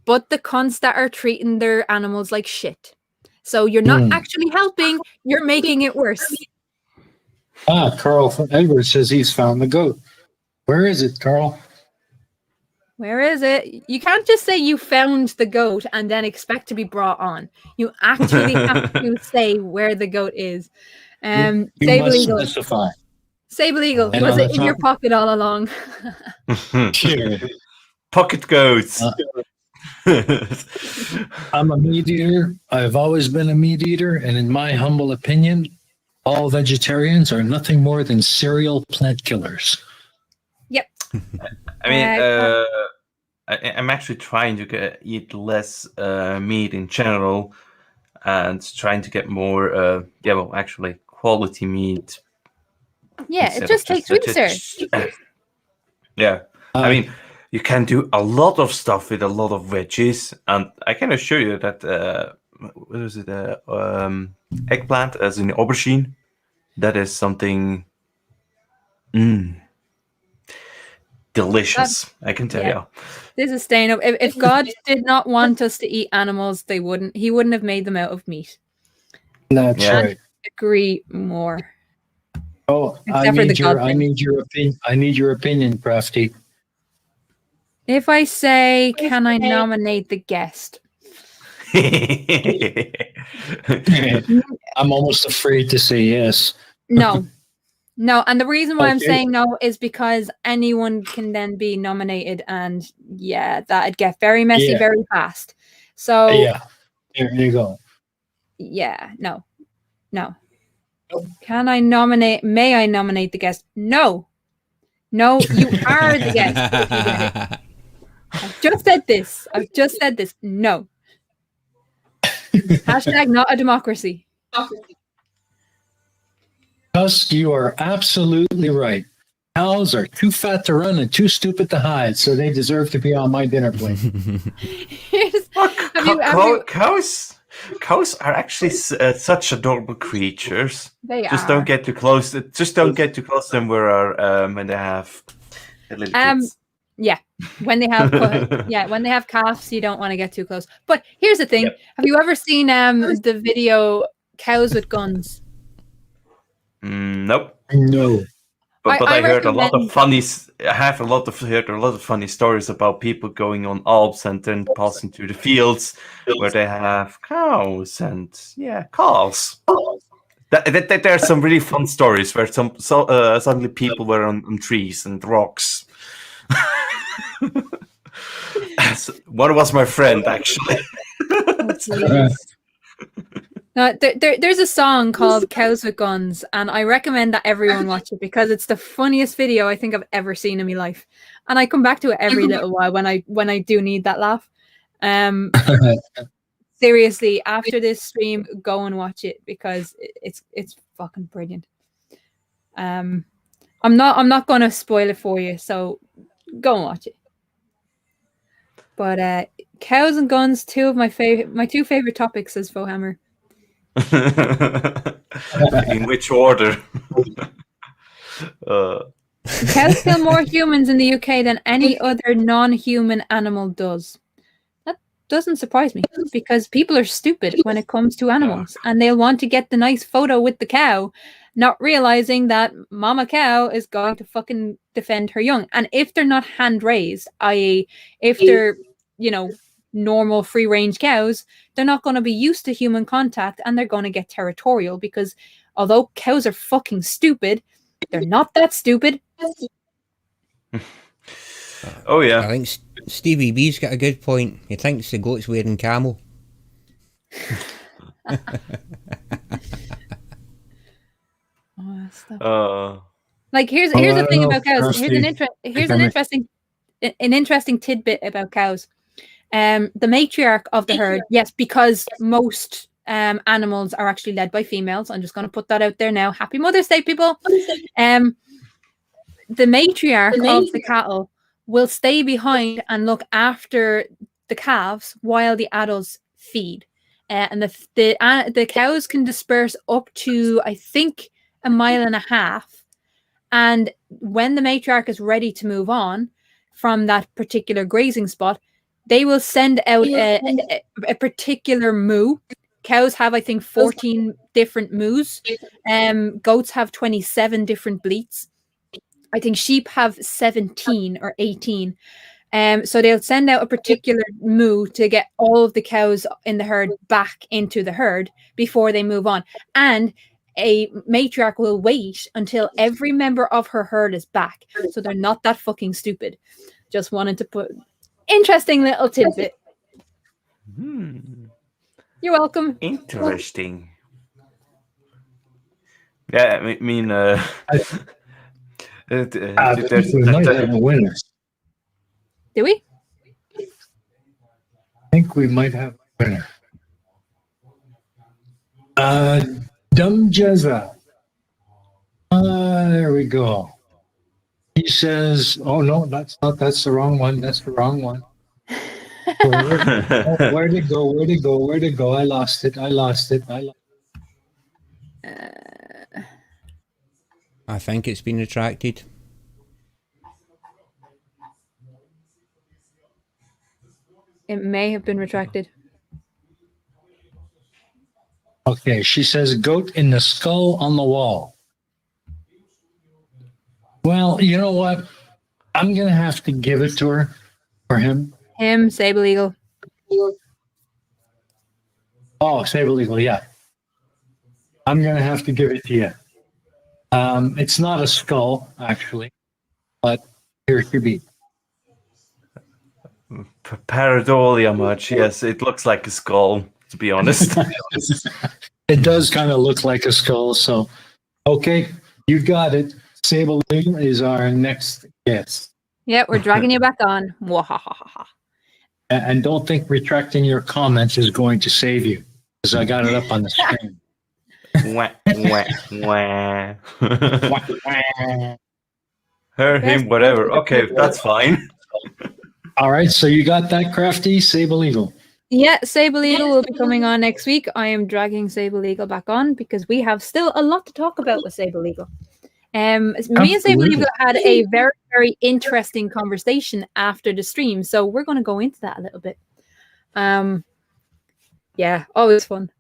B: But the cunts that are treating their animals like shit. So you're not actually helping, you're making it worse.
A: Carl from Edwards says he's found the goat. Where is it, Carl?
B: Where is it? You can't just say you found the goat and then expect to be brought on. You actually have to say where the goat is.
A: You
B: Sable
A: must
B: Eagle.
A: specify.
B: Sable Eagle.
A: And
B: Was
A: on
B: it
A: the
B: in your
A: top-
B: pocket all along?
C: Pocket goats.
A: I'm a meat eater. I've always been a meat eater, and in my humble opinion, all vegetarians are nothing more than serial plant killers.
B: Yep.
C: I mean, I'm actually trying to eat less meat in general, and trying to get more, actually quality meat.
B: Yeah, it just takes research.
C: Yeah, I mean, you can do a lot of stuff with a lot of veggies, and I can assure you that what is it? Eggplant, as in aubergine, that is something delicious. I can tell you.
B: This is staying up. If God did not want us to eat animals, He wouldn't have made them out of meat.
A: That's right.
B: Agree more.
A: Oh, I need your opinion, Crafty.
B: If I say, can I nominate the guest?
A: I'm almost afraid to say yes.
B: No. And the reason why I'm saying no is because anyone can then be nominated, and that'd get very messy very fast. So
A: there you go.
B: No. Can I nominate? May I nominate the guest? No, you are the guest. I've just said this. No. Hashtag not a democracy.
A: Tusk, you are absolutely right. Cows are too fat to run and too stupid to hide, so they deserve to be on my dinner plate.
C: Cows are actually such adorable creatures.
B: They
C: just
B: are.
C: Don't get too close. Just don't get too close to them when they have little kids.
B: Yeah, when they have calves, you don't want to get too close. But here's the thing: have you ever seen the video "Cows with Guns"?
C: Nope.
A: No.
C: But I heard a lot of funny. I have heard a lot of funny stories about people going on Alps and then passing through the fields where they have cows and calves. There are some really fun stories where suddenly people were on trees and rocks. One was my friend, actually.
B: There's a song called "Cows with Guns," and I recommend that everyone watch it because it's the funniest video I think I've ever seen in my life. And I come back to it every little while when I do need that laugh. Seriously, after this stream, go and watch it because it's fucking brilliant. I'm not gonna spoil it for you, so go and watch it. But cows and guns, my two favorite topics, says Fohammer.
C: In which order?
B: Cows kill more humans in the UK than any other non-human animal does. That doesn't surprise me because people are stupid when it comes to animals, and they'll want to get the nice photo with the cow, not realizing that mama cow is going to fucking defend her young. And if they're not hand raised, i.e., if they're normal free range cows, they're not going to be used to human contact, and they're going to get territorial because although cows are fucking stupid, they're not that stupid.
C: Oh yeah,
D: I think Stevie B's got a good point. He thinks the goat's wearing camel.
B: Like here's the thing about cows. Here's an interesting tidbit about cows. The matriarch of the herd, yes, because most animals are actually led by females. I'm just going to put that out there now. Happy Mother's Day, people. The matriarch of the cattle will stay behind and look after the calves while the adults feed. And the cows can disperse up to, I think, 1.5 miles. And when the matriarch is ready to move on from that particular grazing spot, they will send out a particular moo. Cows have, I think, 14 different moos. Goats have 27 different bleats. I think sheep have 17 or 18. So they'll send out a particular moo to get all of the cows in the herd back into the herd before they move on. And a matriarch will wait until every member of her herd is back. So they're not that fucking stupid. Just wanted to put interesting little tidbit. You're welcome.
C: Interesting. Yeah, I mean,
A: I think we might have a winner.
B: Do we?
A: I think we might have a winner. Dumjeza. There we go. He says, "Oh no, that's the wrong one. That's the wrong one." Where'd it go? Where'd it go? Where'd it go? I lost it.
D: I think it's been retracted.
B: It may have been retracted.
A: Okay, she says, "Goat in the skull on the wall." Well, you know what? I'm gonna have to give it to her for him.
B: Him, Sable Eagle.
A: Oh, Sable Eagle, yeah. I'm gonna have to give it to you. It's not a skull, actually, but here it could be.
C: Pareidolia much. Yes, it looks like a skull, to be honest.
A: It does kind of look like a skull. So, okay, you got it. Sable Eagle is our next guest.
B: Yeah, we're dragging you back on. Mwahahaha.
A: And don't think retracting your comments is going to save you, because I got it up on the screen.
C: Wah, wah, wah. Her, him, whatever. Okay, that's fine.
A: All right, so you got that, Crafty? Sable Eagle.
B: Yeah, Sable Eagle will be coming on next week. I am dragging Sable Eagle back on because we have still a lot to talk about with Sable Eagle. Me and Sable Eagle had a very, very interesting conversation after the stream, so we're going to go into that a little bit. Yeah, always fun.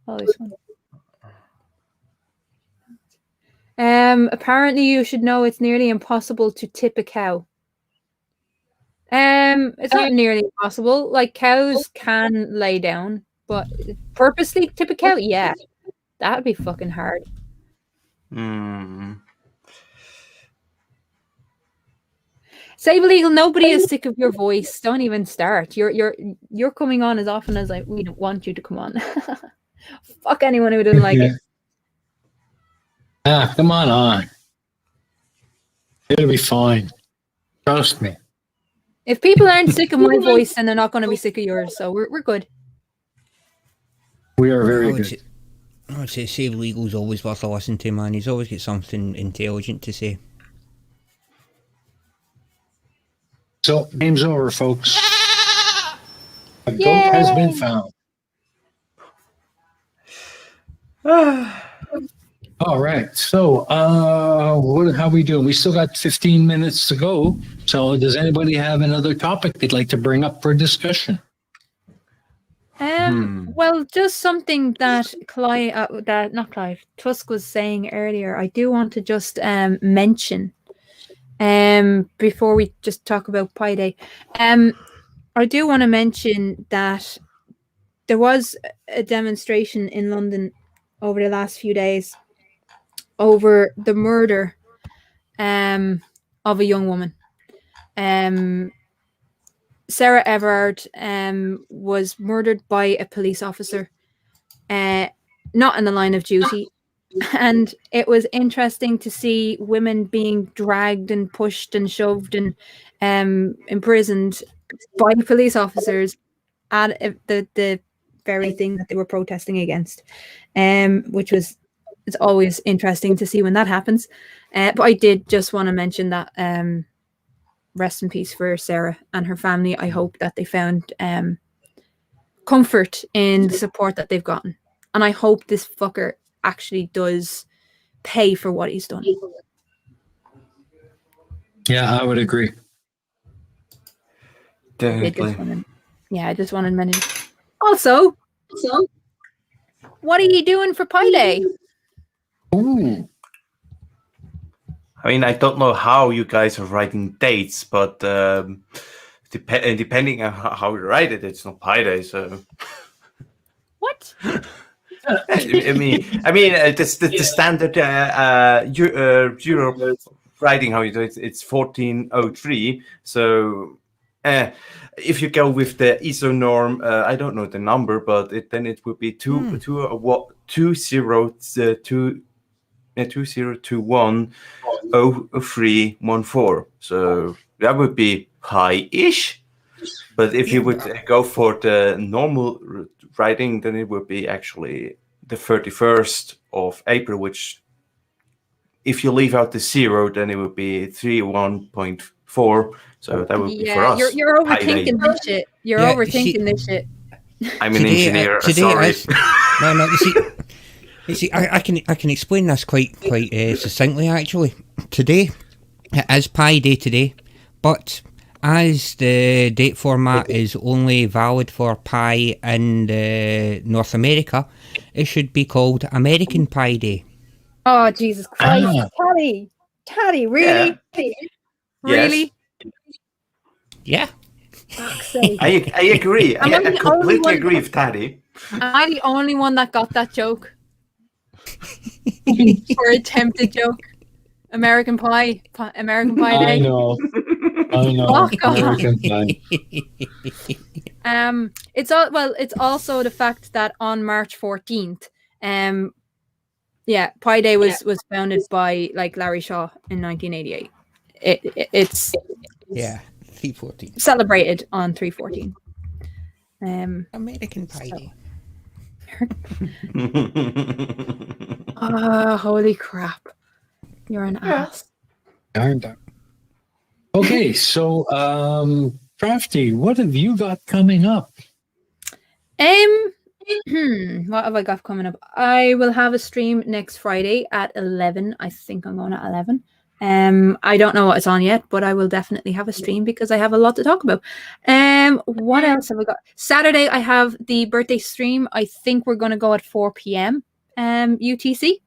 B: Apparently you should know it's nearly impossible to tip a cow. It's not nearly impossible. Like, cows can lay down, but purposely tip a cow? Yeah, that'd be fucking hard. Sable Eagle, nobody is sick of your voice. Don't even start. You're coming on as often as we don't want you to come on. Fuck anyone who doesn't like it.
A: Come on. It'll be fine. Trust me.
B: If people aren't sick of my voice, then they're not going to be sick of yours. So we're good.
A: We are very good.
D: I would say Sable Eagle's always worth a listen to, man. He's always got something intelligent to say.
A: So, game's over, folks. A goat has been found. All right. So, how we doing? We still got 15 minutes to go. So, does anybody have another topic they'd like to bring up for discussion?
B: Well, just something that Tusk was saying earlier. I do want to just mention, before we just talk about Pi Day, I do want to mention that there was a demonstration in London over the last few days over the murder of a young woman. Sarah Everard was murdered by a police officer, not in the line of duty. And it was interesting to see women being dragged and pushed and shoved and imprisoned by police officers at the very thing that they were protesting against, which was, it's always interesting to see when that happens. But I did just want to mention that rest in peace for Sarah and her family. I hope that they found comfort in the support that they've gotten. And I hope this fucker actually does pay for what he's done.
A: Yeah, I would agree.
C: Definitely.
B: I just wanted to mention. Also, what are you doing for Pi Day?
A: Ooh.
C: I mean, I don't know how you guys are writing dates, but depending on how you write it, it's not Pi Day. So,
B: What?
C: I mean, the standard Europe writing how you do it. It's 1403. So, if you go with the ISO norm, I don't know the number, but then it would be 2021-0314. So that would be high-ish. But if you would go for the normal writing, then it would be actually the 31st of April, which if you leave out the 0, then it would be 31.4. So that would be for us.
B: You're overthinking this shit. You're overthinking this shit.
C: I'm an engineer. Sorry.
D: No. You see, I can explain this quite succinctly. Actually, today it is Pi Day today, but as the date format is only valid for Pi in North America, it should be called American Pi Day.
B: Oh, Jesus Christ. Taddy, really?
C: Yeah.
B: Really?
C: Yes.
B: Yeah.
C: I agree. I completely agree with Taddy.
B: Am I the only one that got that joke? Or attempted joke? American Pie Day.
A: I know.
B: Fuck off.
A: American Pie.
B: It's also the fact that on March 14th, Pi Day was founded by Larry Shaw in 1988. It's
D: 314
B: celebrated on 314.
D: American Pie Day.
B: Oh, holy crap! You're an ass.
A: Okay, so Crafty, what have you got coming up?
B: What have I got coming up? I will have a stream next Friday at 11. I think I'm going at 11. I don't know what it's on yet, but I will definitely have a stream because I have a lot to talk about. What else have I got? Saturday, I have the birthday stream. I think we're going to go at 4 p.m. UTC.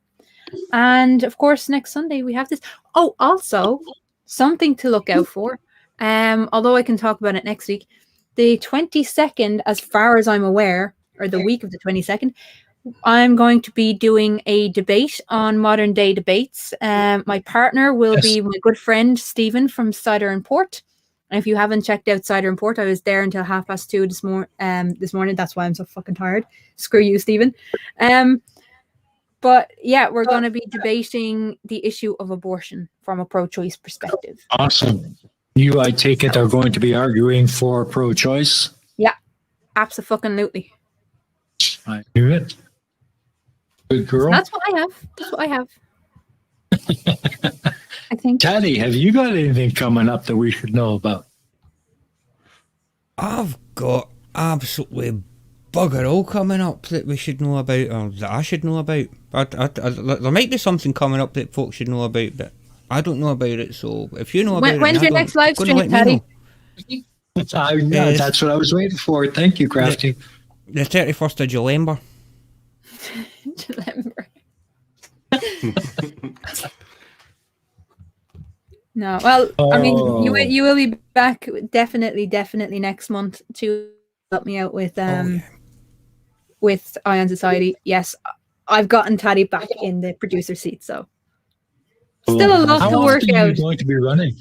B: And of course, next Sunday we have this. Oh, also something to look out for. Although I can talk about it next week. The 22nd, as far as I'm aware, or the week of the 22nd, I'm going to be doing a debate on modern day debates. My partner will be my good friend Stephen from Cider and Port. And if you haven't checked out Cider and Port, I was there until 2:30 this morning. That's why I'm so fucking tired. Screw you, Stephen. But yeah, we're going to be debating the issue of abortion from a pro-choice perspective.
A: Awesome. You, I take it, are going to be arguing for pro-choice?
B: Yeah, absolutely.
A: I knew it. Good girl.
B: That's what I have. I think.
A: Taddy, have you got anything coming up that we should know about?
D: I've got absolutely bugger all coming up that we should know about, or that I should know about. There might be something coming up that folks should know about, but I don't know about it. So if you know about it,
B: when's your next live stream, Taddy?
A: That's what I was waiting for. Thank you, Crafty.
D: The 31st of July.
B: No, well, I mean, you will be back definitely next month to help me out with with Ion Society. Yes, I've gotten Taddy back in the producer seat, so still a lot to work out.
A: How often are you going to be running?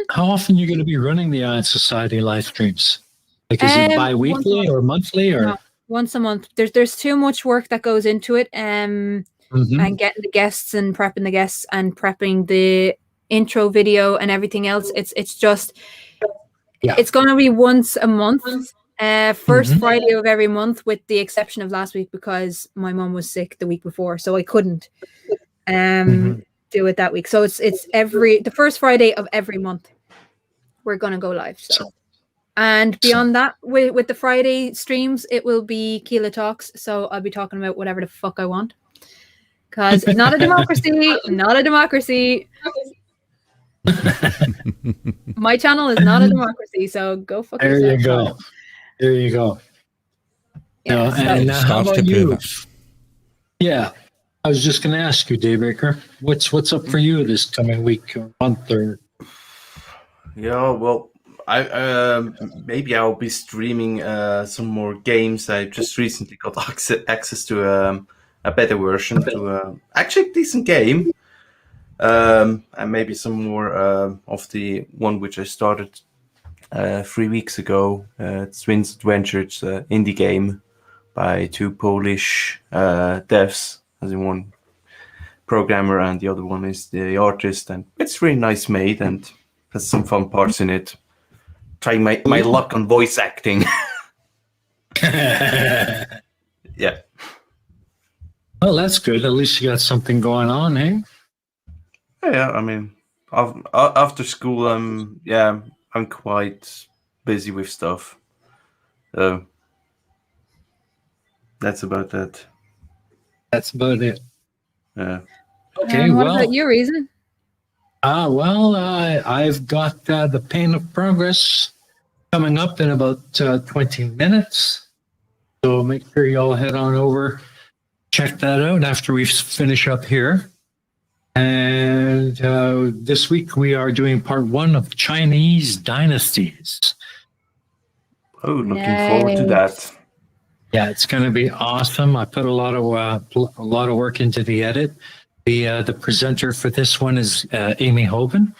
A: How often are you going to be running the Ion Society live streams? Like, is it bi-weekly or monthly, or
B: no, once a month? There's too much work that goes into it, and getting the guests and prepping the guests and prepping the intro video and everything else. It's just it's going to be once a month, first Friday of every month, with the exception of last week because my mom was sick the week before, so I couldn't do it that week. So it's the first Friday of every month we're going to go live. So And beyond that, with the Friday streams, it will be Keela Talks. So I'll be talking about whatever the fuck I want. Because not a democracy, not a democracy. My channel is not a democracy, so go fuck
A: There
B: yourself.
A: you go. There you go.
B: Yeah,
A: No, and how
D: Starts to
A: about
D: prove
A: you?
D: it.
A: Yeah, I was just going to ask you, Daybreaker, what's up for you this coming week or month or?
C: Yeah, well, I maybe I'll be streaming some more games. I just recently got access to a better version to actually a decent game, and maybe some more of the one which I started 3 weeks ago. It's Twins Adventure. It's an indie game by two Polish devs, as in one programmer and the other one is the artist, and it's really nice made and has some fun parts in it. Trying my luck on voice acting. Yeah.
A: Well, that's good. At least you got something going on, eh?
C: Yeah, I mean, after school, I'm quite busy with stuff. So that's about that.
A: That's about it.
C: Yeah.
A: Okay,
B: What
A: well,
B: about you, Reason?
A: I've got the Pain of Progress coming up in about 20 minutes. So make sure you all head on over, check that out after we finish up here. And this week we are doing part 1 of Chinese dynasties.
C: Oh, looking forward to that.
A: Yeah, it's going to be awesome. I put a lot of work into the edit. The presenter for this one is Amy Hogan.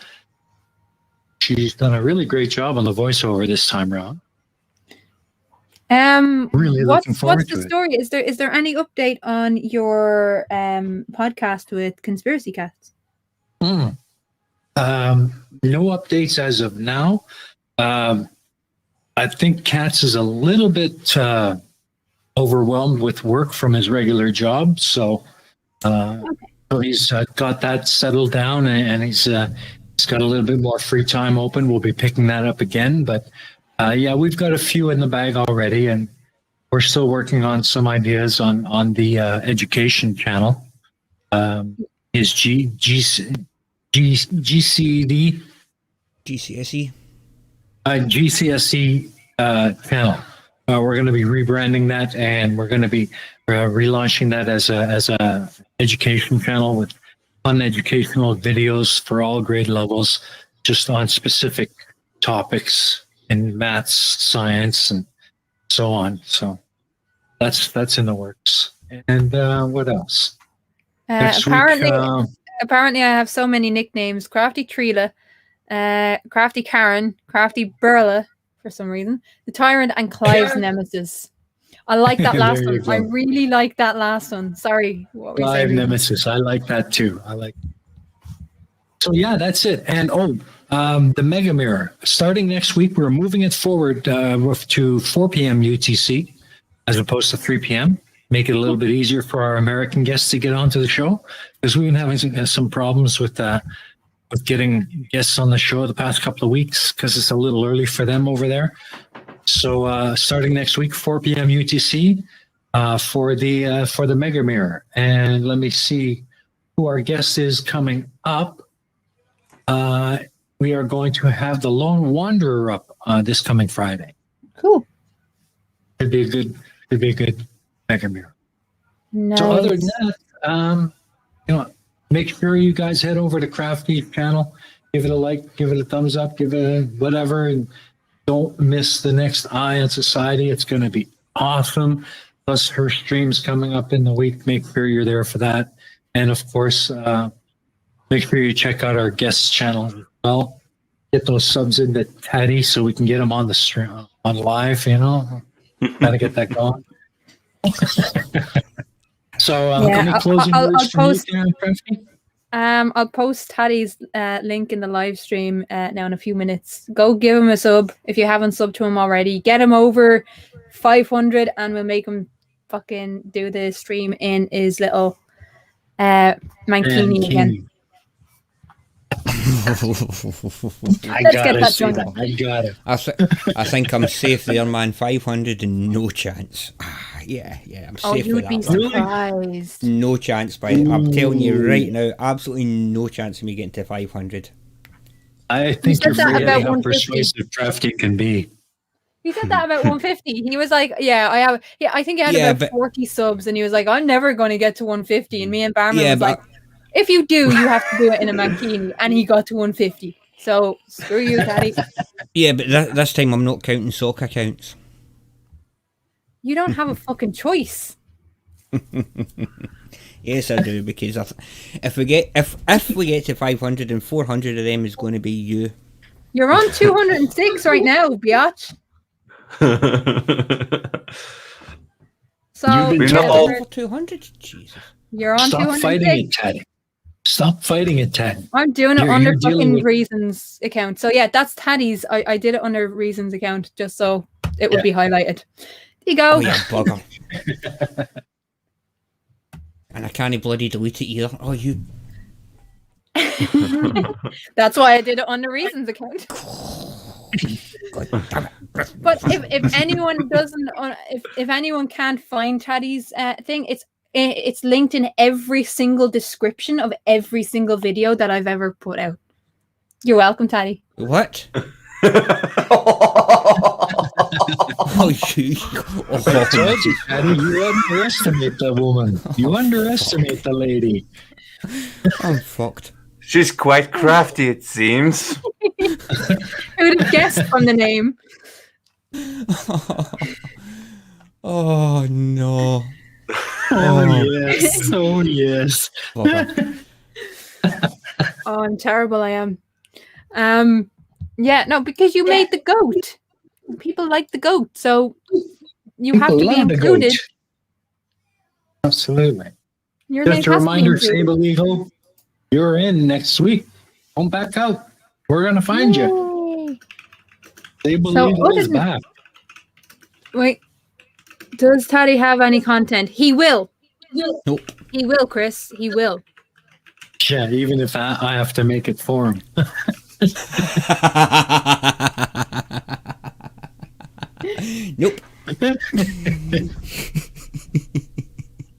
A: She's done a really great job on the voiceover this time around. Really looking forward
B: what's
A: to
B: the
A: it.
B: story? Is there any update on your podcast with Conspiracy Cats?
A: No updates as of now. I think Katz is a little bit overwhelmed with work from his regular job, so he's got that settled down, and he's got a little bit more free time open. We'll be picking that up again, but yeah, we've got a few in the bag already, and we're still working on some ideas on the education channel. Is GCD
D: GCSE.
A: GCSE channel. We're going to be rebranding that, and we're going to be relaunching that as a education channel with fun educational videos for all grade levels, just on specific topics in maths, science, and so on. So that's in the works. And what else? Next
B: Apparently,
A: week,
B: apparently, I have so many nicknames: Crafty Trila, Crafty Karen, Crafty Burla, for some reason, the Tyrant, and Clive's Nemesis. I like that last
A: There you
B: one. I
A: go.
B: really like that last one. Sorry, what were you
A: Live
B: saying?
A: Nemesis. I like that too. So yeah, that's it. And the Mega Mirror. Starting next week, we're moving it forward to 4 p.m. UTC as opposed to 3 p.m. Make it a little bit easier for our American guests to get onto the show, because we've been having some problems with getting guests on the show the past couple of weeks because it's a little early for them over there. So starting next week, 4 p.m. UTC for the Mega Mirror. And let me see who our guest is coming up. We are going to have the Lone Wanderer up this coming Friday.
B: Cool.
A: Should be a good Mega Mirror.
B: Nice.
A: So other than that, make sure you guys head over to Crafty's channel, give it a like, give it a thumbs up, give it a whatever, and don't miss the next Eye on Society. It's going to be awesome. Plus her streams coming up in the week. Make sure you're there for that. And of course, make sure you check out our guests channel as well. Get those subs into Taddy so we can get them on the stream, on live, Gotta get that going. So any closing words from you, Karen Crafty?
B: I'll post Taddy's link in the live stream now in a few minutes. Go give him a sub if you haven't subbed to him already. Get him over 500 and we'll make him fucking do the stream in his little mankini again. Let's get that
A: see
B: done.
A: I got it.
D: I think I'm safe there, man. 500 and no chance. Yeah, I'm
B: Oh,
D: safe
B: you
D: with
B: would be
D: that one.
B: surprised.
D: No chance, but I'm telling you right now, absolutely no chance of me getting to 500.
A: I think
B: said
A: you're
B: that
A: forgetting
B: about
A: how
B: 150.
A: persuasive Crafty can be.
B: He said that about 150. He was like, "Yeah, I have." Yeah, I think he had
D: Yeah,
B: about
D: but-
B: 40 subs, and he was like, "I'm never going to get to 150." And me and Barman
D: Yeah,
B: was like,
D: but
B: "If you do, you have to do it in a mankini." And he got to 150. So screw you, Daddy.
D: yeah, but this time I'm not counting sock accounts.
B: You don't have a fucking choice.
D: Yes, I do, because if we get to 500 and 400 of them is going to be you.
B: You're on 206 right now, biatch. So
A: You've been
C: We're
B: yeah,
C: not all-
D: Over 200? Jesus.
B: you're on
A: Stop
B: 206.
A: fighting it, Teddy. Stop fighting it, Ted.
B: I'm doing it
A: You're
B: under
A: dealing
B: fucking
A: with-
B: Reasons account. So yeah, that's Taddy's. I did it under Reasons account just so it would be highlighted. There you go.
D: Oh, you bugger. And I can't bloody delete it either. Oh, you.
B: That's why I did it on the Reasons account.
D: God damn it.
B: But if anyone doesn't, if anyone can't find Taddy's thing, it's linked in every single description of every single video that I've ever put out. You're welcome, Taddy.
D: What? Oh, you.
A: I told you, Teddy, you underestimate the woman. You underestimate the lady.
D: I'm fucked.
C: She's quite crafty, it seems.
B: Who would have guessed from the name?
D: Oh, no.
A: Oh, yes. Oh, yes.
D: Bugger.
B: Oh, I'm terrible. I am. Yeah, no, because you made the goat. People like the goat, so you have to
A: People
B: be
A: love the
B: included.
A: goat. Absolutely.
B: Your
A: Just
B: name
A: a
B: has to be
A: reminder,
B: included.
A: Sable Eagle, you're in next week. Don't back out. We're going to find you.
B: Yay.
A: Sable
B: So,
A: Eagle
B: other
A: is
B: than-
A: back.
B: Wait, does Taddy have any content? He will.
D: Nope.
B: He will, Chris. He will.
A: Yeah, even if I have to make it for him.
D: Nope.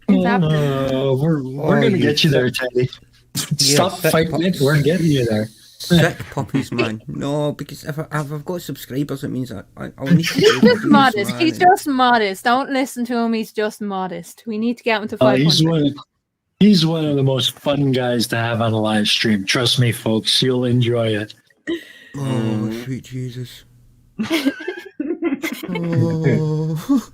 A: Oh, we're going to get you there, Teddy. Stop
D: sick
A: fighting it.
D: pups.
A: We're getting you there.
D: Sick puppies, man. No, because if I've got subscribers, it means I'll need to
B: He's
D: pay
B: just
D: dues,
B: modest.
D: man.
B: He's just modest. Don't listen to him. He's just modest. We need to get him to 500.
A: He's one of the most fun guys to have on a live stream. Trust me, folks. You'll enjoy it.
D: Oh, sweet Jesus. Oh.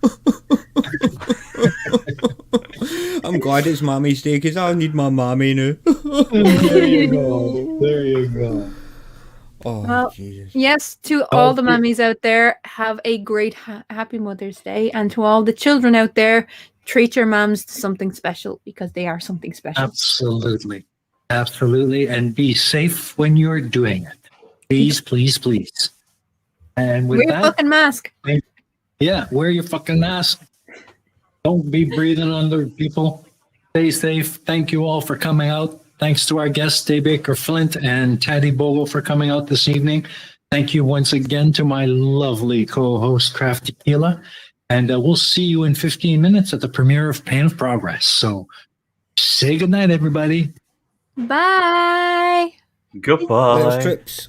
D: I'm glad it's Mommy's day because I need my mommy now.
A: There you go. There you go.
D: Oh,
B: Well,
D: Jesus.
B: Yes, to all the mummies out there, have a great happy Mother's Day. And to all the children out there, treat your mums to something special because they are something special.
A: Absolutely. Absolutely. And be safe when you're doing it. Please, please, please. And with
B: Wear your
A: that,
B: fucking mask.
A: yeah, wear your fucking mask. Don't be breathing on other people. Stay safe. Thank you all for coming out. Thanks to our guests, Dave Baker Flint and Taddy Bogle for coming out this evening. Thank you once again to my lovely co-host, Crafty Keela. And we'll see you in 15 minutes at the premiere of Pain of Progress. So say goodnight, everybody.
B: Bye.
C: Goodbye.
D: There's trips.